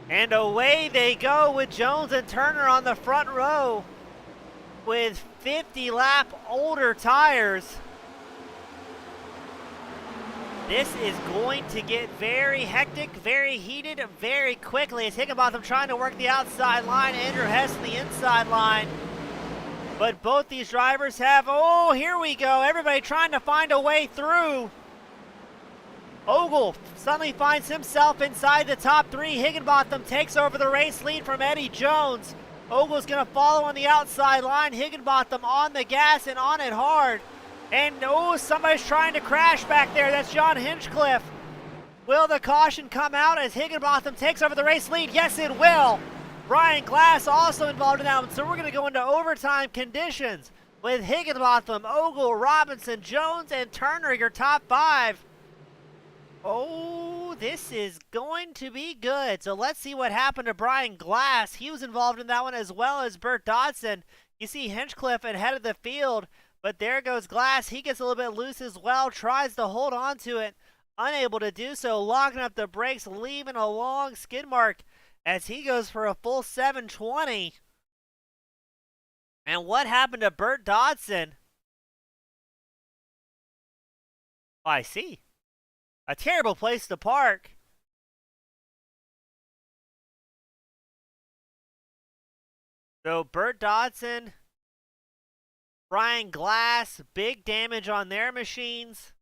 S1: And away they go with Jones and Turner on the front row with 50 lap older tires. This is going to get very hectic, very heated, very quickly as Higginbotham trying to work the outside line, Andrew Hess the inside line. But both these drivers have, oh, here we go, everybody trying to find a way through. Ogle suddenly finds himself inside the top three. Higginbotham takes over the race lead from Eddie Jones. Ogle's going to follow on the outside line. Higginbotham on the gas and on it hard. And oh, somebody's trying to crash back there. That's John Hinchcliffe. Will the caution come out as Higginbotham takes over the race lead? Yes, it will. Brian Glass also involved in that one. So we're going to go into overtime conditions with Higginbotham, Ogle, Robinson, Jones, and Turner, your top five. Oh, this is going to be good. So let's see what happened to Brian Glass. He was involved in that one as well as Bert Dodson. You see Hinchcliffe ahead of the field, but there goes Glass. He gets a little bit loose as well, tries to hold on to it. Unable to do so, locking up the brakes, leaving a long skid mark as he goes for a full 720. And what happened to Bert Dodson? Oh, I see. A terrible place to park. So Bert Dodson, Brian Glass, big damage on their machines.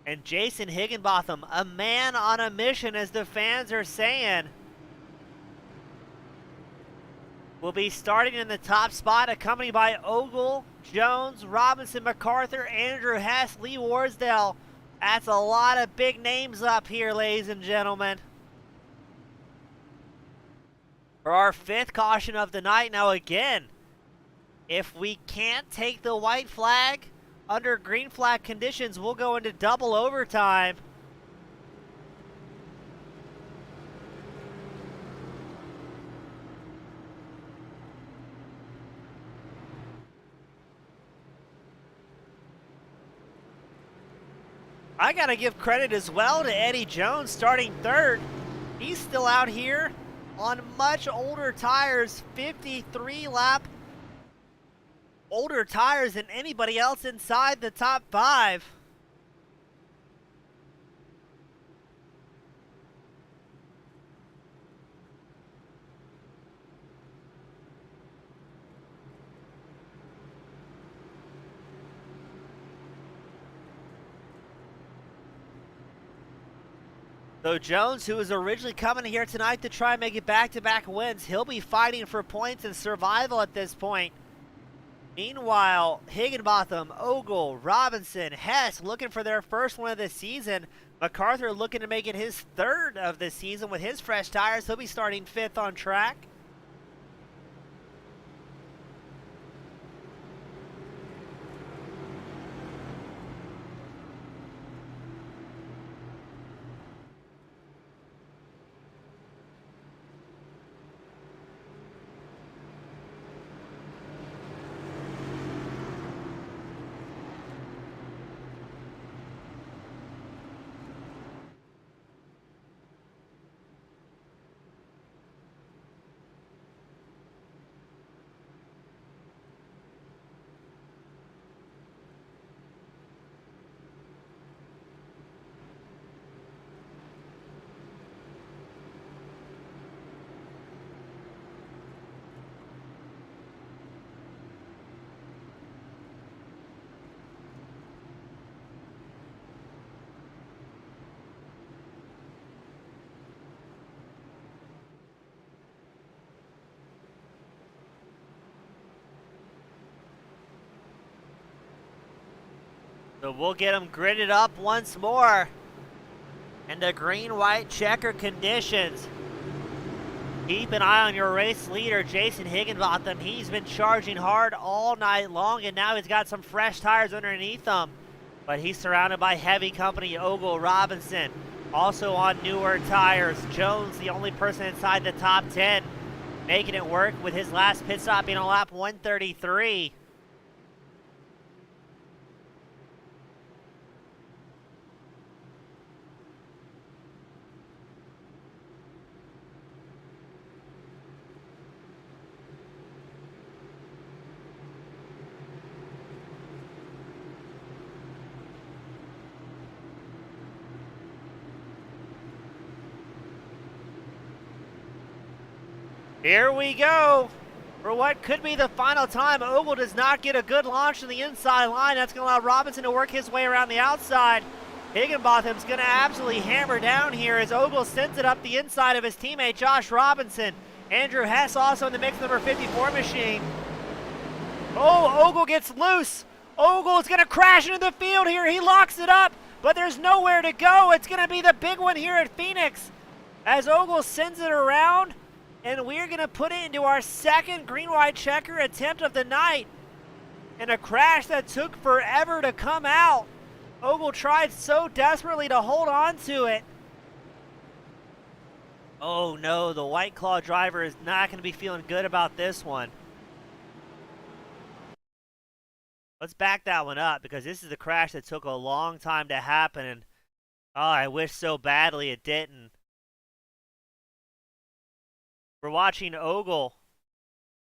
S1: And Jason Higginbotham, a man on a mission, as the fans are saying, will be starting in the top spot, accompanied by Ogle, Jones, Robinson, McCarthy, Andrew Hess, Lee Warsdale. That's a lot of big names up here, ladies and gentlemen. For our fifth caution of the night. Now again, if we can't take the white flag under green flag conditions, we'll go into double overtime. I gotta give credit as well to Eddie Jones starting third. He's still out here on much older tires, 53 lap older tires than anybody else inside the top five. So Jones, who was originally coming here tonight to try and make it back-to-back wins, he'll be fighting for points and survival at this point. Meanwhile, Higginbotham, Ogle, Robinson, Hess looking for their first one of the season. McCarthy looking to make it his third of the season with his fresh tires. He'll be starting fifth on track. So we'll get them gridded up once more in the green-white checker conditions. Keep an eye on your race leader, Jason Higginbotham. He's been charging hard all night long, and now he's got some fresh tires underneath him. But he's surrounded by heavy company, Ogle Robinson. Also on newer tires, Jones, the only person inside the top 10, making it work with his last pit stop being on lap 133. Here we go for what could be the final time. Ogle does not get a good launch on the inside line. That's going to allow Robinson to work his way around the outside. Higginbotham's going to absolutely hammer down here as Ogle sends it up the inside of his teammate Josh Robinson. Andrew Hess also in the mix, number 54 machine. Oh, Ogle gets loose. Ogle is going to crash into the field here. He locks it up, but there's nowhere to go. It's going to be the big one here at Phoenix as Ogle sends it around. And we're going to put it into our second green-white checker attempt of the night. And a crash that took forever to come out. Ogle tried so desperately to hold on to it. Oh no, the White Claw driver is not going to be feeling good about this one. Let's back that one up because this is the crash that took a long time to happen. And oh, I wish so badly it didn't. We're watching Ogle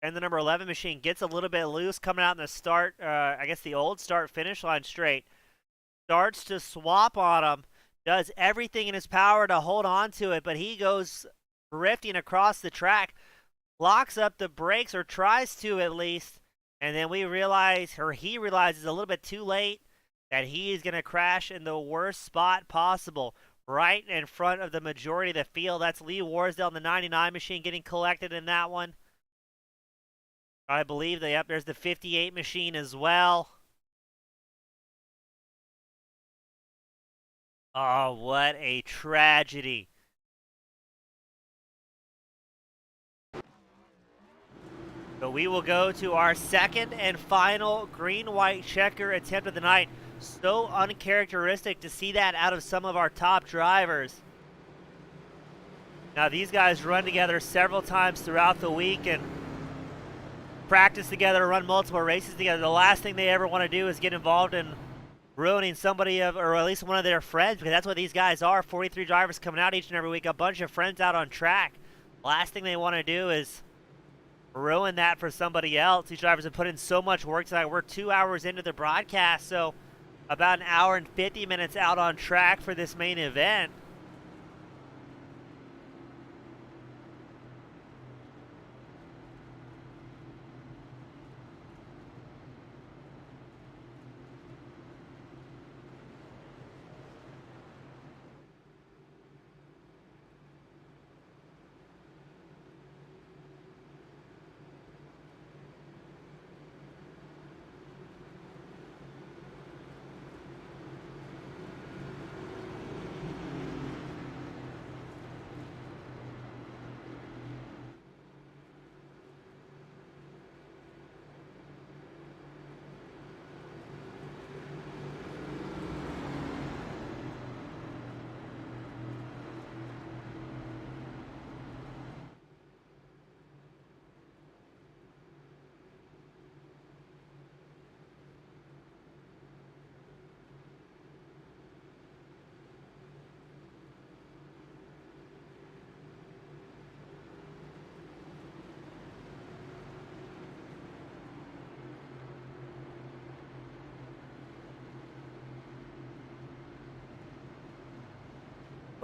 S1: and the number 11 machine gets a little bit loose coming out in the start, I guess the old start-finish line straight. Starts to swap on him, does everything in his power to hold on to it, but he goes drifting across the track, locks up the brakes, or tries to at least, and then we realize, or he realizes a little bit too late, that he is going to crash in the worst spot possible. Right in front of the majority of the field. That's Lee Warsdale in the 99 machine getting collected in that one. I believe there's the 58 machine as well. Oh, what a tragedy. So we will go to our second and final green-white checker attempt of the night. So uncharacteristic to see that out of some of our top drivers. Now these guys run together several times throughout the week and practice together, run multiple races together. The last thing they ever want to do is get involved in ruining somebody or at least one of their friends, because that's what these guys are. 43 drivers coming out each and every week, a bunch of friends out on track. Last thing they want to do is ruin that for somebody else. These drivers have put in so much work tonight. We're 2 hours into the broadcast, so about an hour and 50 minutes out on track for this main event.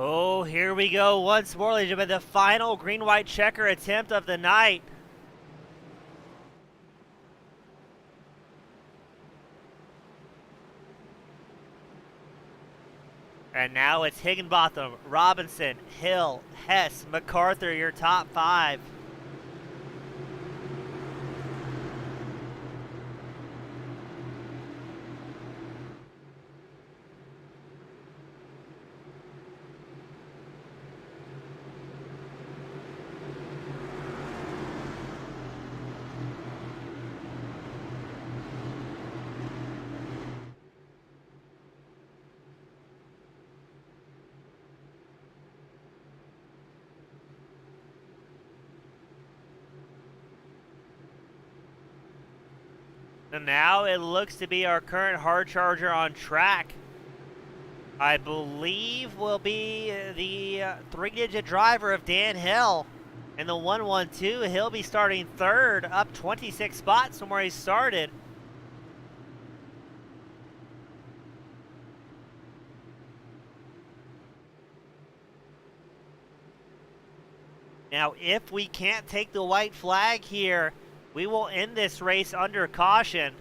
S1: Oh, here we go once more, ladies and gentlemen, the final green-white checker attempt of the night. And now it's Higginbotham, Robinson, Hill, Hess, McCarthy, your top five. And now it looks to be our current hard charger on track. I believe will be the three-digit driver of Dan Hill. In the 112, he'll be starting third, up 26 spots from where he started. Now, if we can't take the white flag here, we will end this race under caution.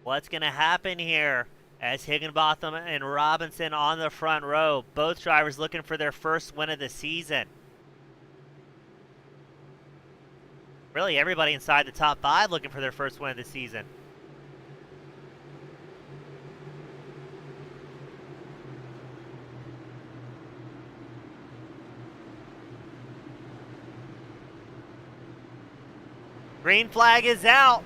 S1: What's going to happen here as Higginbotham and Robinson on the front row, both drivers looking for their first win of the season. Really, everybody inside the top 5 looking for their first win of the season. Green flag is out.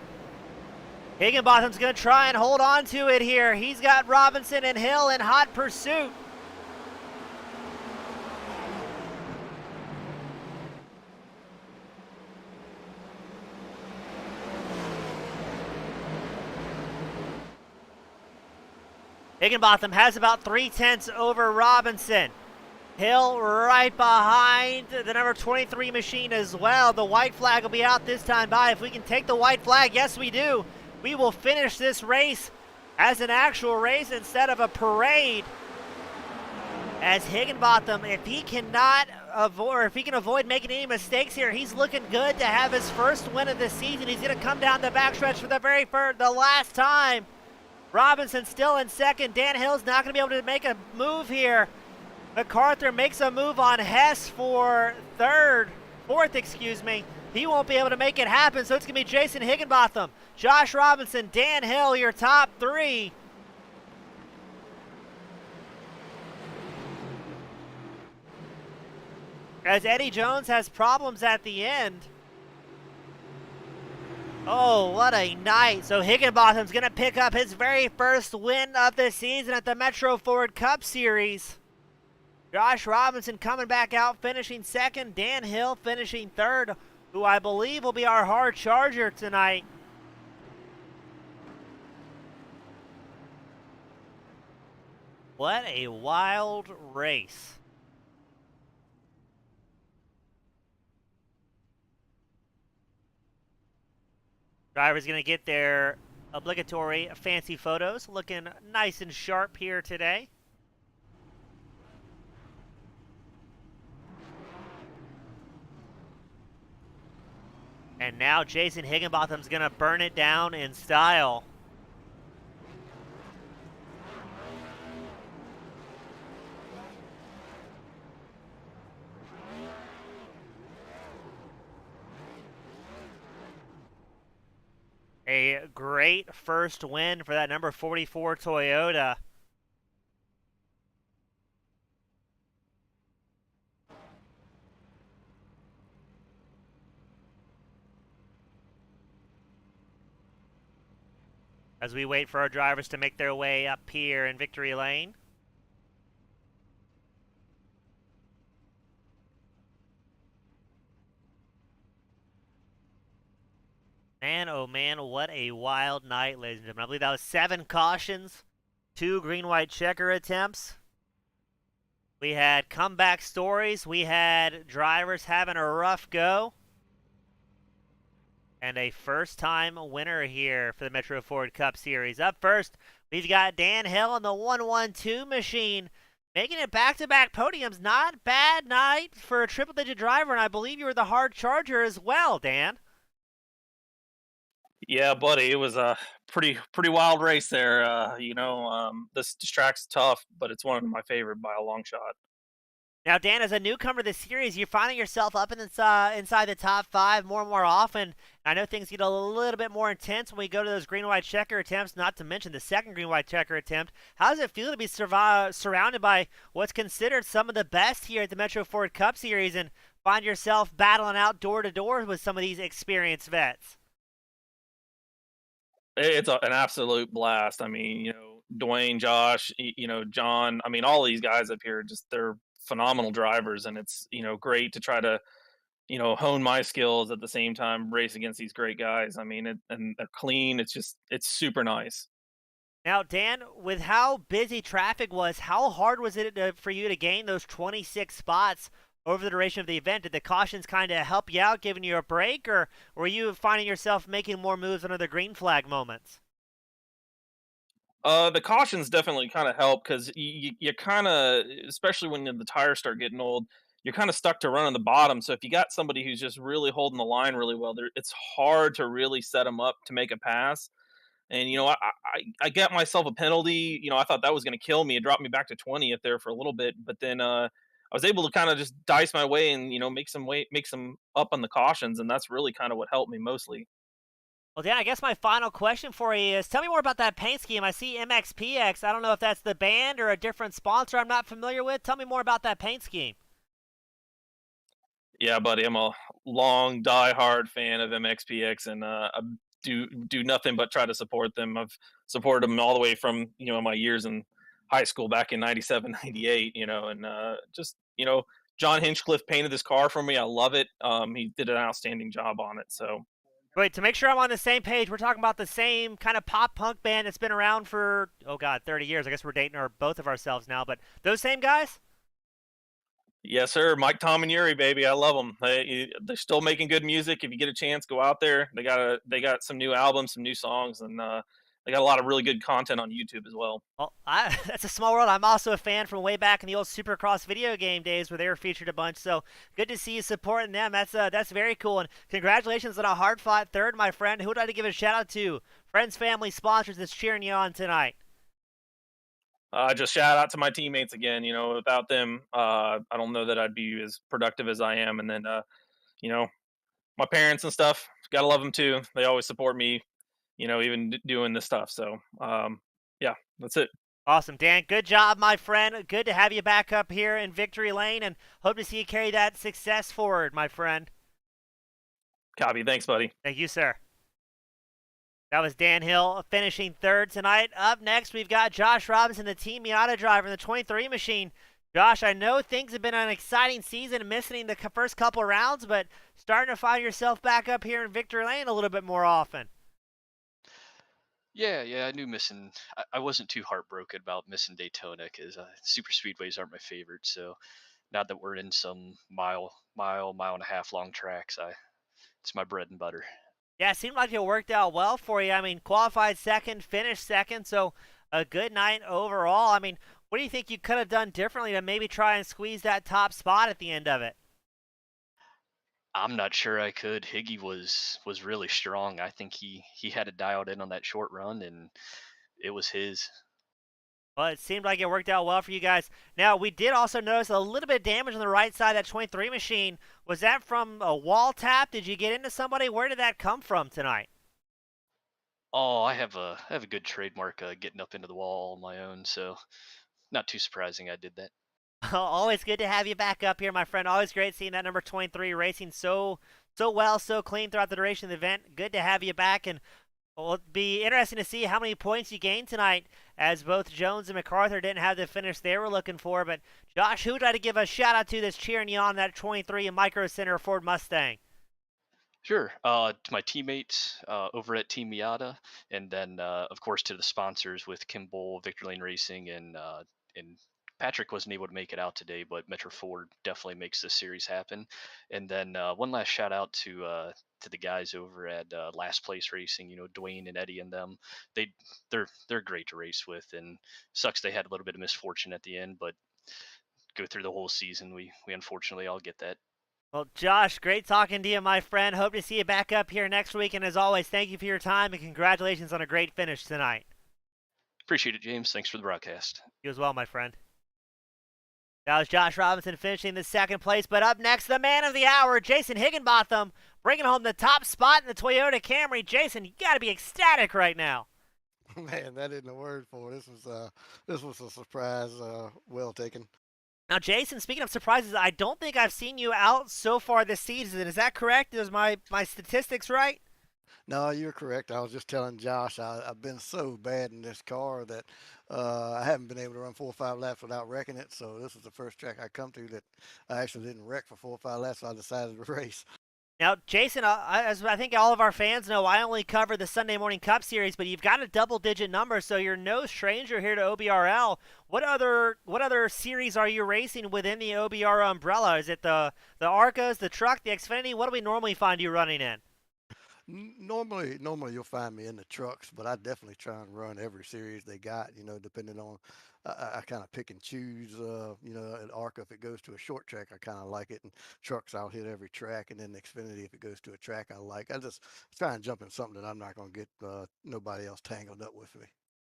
S1: Higginbotham's going to try and hold on to it here. He's got Robinson and Hill in hot pursuit. Higginbotham has about 3/10 over Robinson. Hill right behind the number 23 machine as well. The white flag will be out this time by. If we can take the white flag, yes we do. We will finish this race as an actual race instead of a parade. As Higginbotham, if he cannot avoid, or if he can avoid making any mistakes here, he's looking good to have his first win of the season. He's going to come down the backstretch for the last time. Robinson still in second. Dan Hill's not going to be able to make a move here. McCarthy makes a move on Hess for fourth, excuse me. He won't be able to make it happen, so it's going to be Jason Higginbotham, Josh Robinson, Dan Hill, your top 3. As Eddie Jones has problems at the end. Oh, what a night. So Higginbotham's going to pick up his very first win of the season at the Metro Ford Cup Series. Josh Robinson coming back out, finishing second. Dan Hill finishing third, who I believe will be our hard charger tonight. What a wild race. Driver's going to get their obligatory fancy photos, looking nice and sharp here today. And now Jason Higginbotham's going to burn it down in style. A great first win for that number 44 Toyota. As we wait for our drivers to make their way up here in Victory Lane. Man, oh man, what a wild night, ladies and gentlemen. I believe that was 7 cautions, 2 green-white checker attempts. We had comeback stories. We had drivers having a rough go. And a first-time winner here for the Metro Ford Cup Series. Up first, we've got Dan Hill in the 112 machine, making it back-to-back podiums. Not a bad night for a triple-digit driver, and I believe you were the hard charger as well, Dan.
S2: Yeah, buddy, it was a pretty wild race there. This track's tough, but it's one of my favorite by a long shot.
S1: Now, Dan, as a newcomer to the series, you're finding yourself up inside the top five more and more often. I know things get a little bit more intense when we go to those green-white checker attempts, not to mention the second green-white checker attempt. How does it feel to be surrounded by what's considered some of the best here at the Metro Ford Cup Series and find yourself battling out door to door with some of these experienced vets?
S2: It's an absolute blast. I mean, Dwayne, Josh, John. I mean, all these guys up here, just they're phenomenal drivers, and it's great to try to hone my skills at the same time, race against these great guys. I mean, and they're clean. It's super nice.
S1: Now, Dan, with how busy traffic was, how hard was it for you to gain those 26 spots over the duration of the event? Did the cautions kind of help you out, giving you a break, or were you finding yourself making more moves under the green flag moments?
S2: The cautions definitely kind of help because you kind of, especially when the tires start getting old, you're kind of stuck to running the bottom. So if you got somebody who's just really holding the line really well, it's hard to really set them up to make a pass. And I got myself a penalty. I thought that was going to kill me. It dropped me back to 20th there for a little bit, but then I was able to kind of just dice my way and make some up on the cautions, and that's really kind of what helped me mostly.
S1: Well, Dan, I guess my final question for you is tell me more about that paint scheme. I see MXPX. I don't know if that's the band or a different sponsor I'm not familiar with. Tell me more about that paint scheme.
S2: Yeah, buddy, I'm a long die-hard fan of MXPX, and I do nothing but try to support them. I've supported them all the way from my years in high school back in '97, '98. And just John Hinchcliffe painted this car for me. I love it. He did an outstanding job on it. So
S1: Wait, to make sure I'm on the same page, we're talking about the same kind of pop punk band that's been around for, oh God, 30 years. I guess we're dating both of ourselves now, but those same guys?
S2: yes, sir, Mike, Tom, and Yuri, baby, I love them. They're still making good music. If you get a chance, go out there. They got some new albums, some new songs, and they got a lot of really good content on YouTube as well.
S1: Well, that's a small world. I'm also a fan from way back in the old Supercross video game days where they were featured a bunch. So good to see you supporting them. That's very cool. And congratulations on a hard fought third, my friend. Who would I like to give a shout out to? Friends, family, sponsors that's cheering you on tonight.
S2: Just shout out to my teammates again. Without them, I don't know that I'd be as productive as I am. And then, you know, my parents and stuff, gotta love them too. They always support me. Even doing this stuff. So, yeah, that's it.
S1: Awesome, Dan. Good job, my friend. Good to have you back up here in Victory Lane, and hope to see you carry that success forward, my friend.
S2: Copy. Thanks, buddy.
S1: Thank you, sir. That was Dan Hill finishing third tonight. Up next, we've got Josh Robinson, the Team Miata driver in the 23 machine. Josh, I know things have been an exciting season, missing the first couple rounds, but starting to find yourself back up here in Victory Lane a little bit more often.
S3: Yeah, I knew missing. I wasn't too heartbroken about missing Daytona because super speedways aren't my favorite. So now that we're in some mile and a half long tracks, it's my bread and butter.
S1: Yeah, it seemed like it worked out well for you. I mean, qualified second, finished second, so a good night overall. I mean, what do you think you could have done differently to maybe try and squeeze that top spot at the end of it?
S3: I'm not sure I could. Higgy was really strong. I think he had it dialed in on that short run, and it was his.
S1: Well, it seemed like it worked out well for you guys. Now, we did also notice a little bit of damage on the right side of that 23 machine. Was that from a wall tap? Did you get into somebody? Where did that come from tonight?
S3: Oh, I have a good trademark getting up into the wall on my own, so not too surprising I did that.
S1: Always good to have you back up here, my friend. Always great seeing that number 23 racing so well, so clean throughout the duration of the event. Good to have you back, and well, it'll be interesting to see how many points you gain tonight, as both Jones and McCarthy didn't have the finish they were looking for. But Josh, who would I to give a shout out to that's cheering you on that 23 Micro Center Ford Mustang?
S3: Sure. To my teammates over at Team Miata, and then of course to the sponsors with Kimball, Victor Lane Racing, and Patrick wasn't able to make it out today, but Metro Ford definitely makes this series happen. And then one last shout out to the guys over at Last Place Racing. Dwayne and Eddie and them. They're great to race with, and sucks they had a little bit of misfortune at the end, but go through the whole season. We unfortunately all get that.
S1: Well, Josh, great talking to you, my friend. Hope to see you back up here next week. And as always, thank you for your time and congratulations on a great finish tonight.
S3: Appreciate it, James. Thanks for the broadcast.
S1: You as well, my friend. That was Josh Robinson finishing the second place. But up next, the man of the hour, Jason Higginbotham, bringing home the top spot in the Toyota Camry. Jason, you got to be ecstatic right now.
S4: Man, that isn't a word for it. This was a surprise, well taken.
S1: Now, Jason, speaking of surprises, I don't think I've seen you out so far this season. Is that correct? Is my statistics right?
S4: No, you're correct. I was just telling Josh I've been so bad in this car that I haven't been able to run 4 or 5 laps without wrecking it. So this was the first track I come to that I actually didn't wreck for 4 or 5 laps. So I decided to race.
S1: Now, Jason, as I think all of our fans know, I only cover the Sunday Morning Cup Series, but you've got a double-digit number, so you're no stranger here to OBRL. What other series are you racing within the OBR umbrella? Is it the Arcas, the truck, the Xfinity? What do we normally find you running in?
S4: Normally you'll find me in the trucks, but I definitely try and run every series they got. Depending on, I kind of pick and choose. At ARCA, if it goes to a short track, I kind of like it, and trucks I'll hit every track, and then the Xfinity, if it goes to a track I like, I just try and jump in something that I'm not going to get nobody else tangled up with me.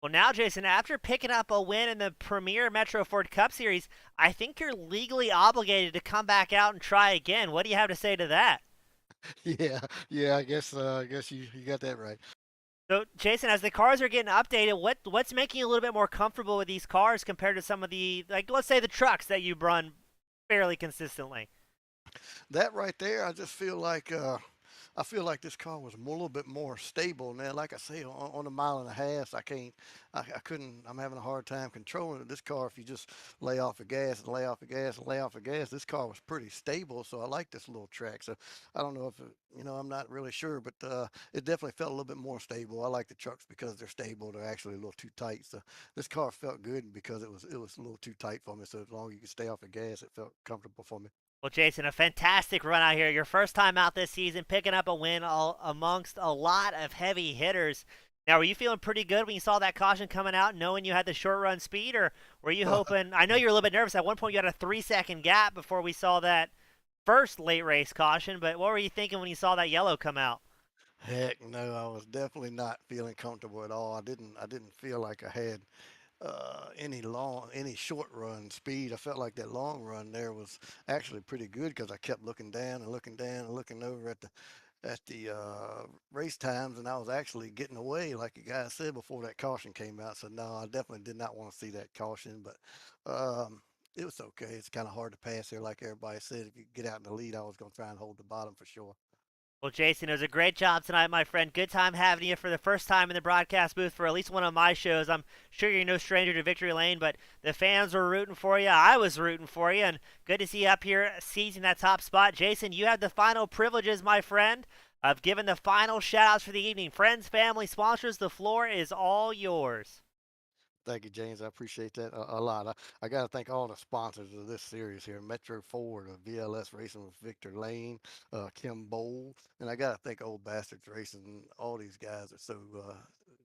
S1: Well, now, Jason, after picking up a win in the Premier Metro Ford Cup Series, I think you're legally obligated to come back out and try again. What do you have to say to that?
S4: Yeah. I guess you got that right.
S1: So, Jason, as the cars are getting updated, what's making you a little bit more comfortable with these cars compared to some of the, like, let's say the trucks that you run fairly consistently?
S4: That right there, I feel like this car was a little bit more stable now. Like I say, on a mile and a half, I couldn't. I'm having a hard time controlling it. This car, if you just lay off the gas and lay off the gas and lay off the gas, this car was pretty stable. So I like this little track. So I don't know if I'm not really sure, but it definitely felt a little bit more stable. I like the trucks because they're stable. They're actually a little too tight. So this car felt good because it was a little too tight for me. So as long as you could stay off the gas, it felt comfortable for me.
S1: Well, Jason, a fantastic run out here. Your first time out this season, picking up a win amongst a lot of heavy hitters. Now, were you feeling pretty good when you saw that caution coming out, knowing you had the short run speed, or were you hoping? I know you were a little bit nervous. At one point, you had a 3-second gap before we saw that first late race caution. But what were you thinking when you saw that yellow come out?
S4: Heck no, I was definitely not feeling comfortable at all. I didn't feel like I had any short run speed. I felt like that long run there was actually pretty good because I kept looking down and looking down and looking over at the race times, and I was actually getting away, like you guys said before that caution came out. So no, I definitely did not want to see that caution, but it was okay. It's kind of hard to pass here, like everybody said. If you get out in the lead, I was going to try and hold the bottom for sure.
S1: Well, Jason, it was a great job tonight, my friend. Good time having you for the first time in the broadcast booth for at least one of my shows. I'm sure you're no stranger to Victory Lane, but the fans were rooting for you. I was rooting for you, and good to see you up here seizing that top spot. Jason, you have the final privileges, my friend, of giving the final shout-outs for the evening. Friends, family, sponsors, the floor is all yours.
S4: Thank you, James. I appreciate that a lot. I got to thank all the sponsors of this series here: Metro Ford, VLS Racing with Victor Lane, Kim Bowl, and I got to thank Old Bastards Racing. All these guys are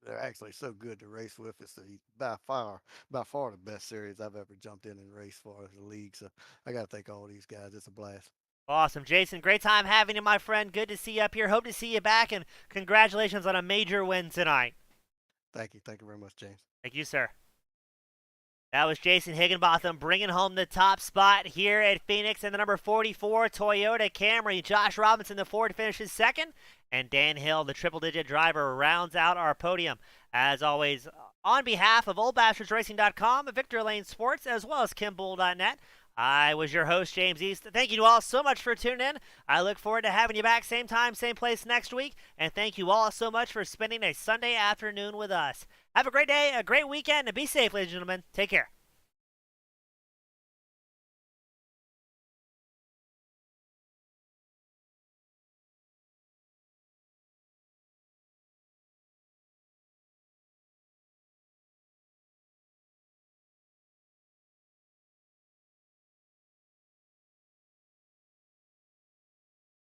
S4: they're actually so good to race with. It's by far the best series I've ever jumped in and raced for the league. So I got to thank all these guys. It's a blast.
S1: Awesome. Jason, great time having you, my friend. Good to see you up here. Hope to see you back, and congratulations on a major win tonight.
S4: Thank you. Thank you very much, James.
S1: Thank you, sir. That was Jason Higginbotham bringing home the top spot here at Phoenix in the number 44 Toyota Camry. Josh Robinson, the Ford, finishes second, and Dan Hill, the triple-digit driver, rounds out our podium. As always, on behalf of OldBastardsRacing.com, Victor Lane Sports, as well as KimBull.net, I was your host, James East. Thank you all so much for tuning in. I look forward to having you back same time, same place next week. And thank you all so much for spending a Sunday afternoon with us. Have a great day, a great weekend, and be safe, ladies and gentlemen. Take care.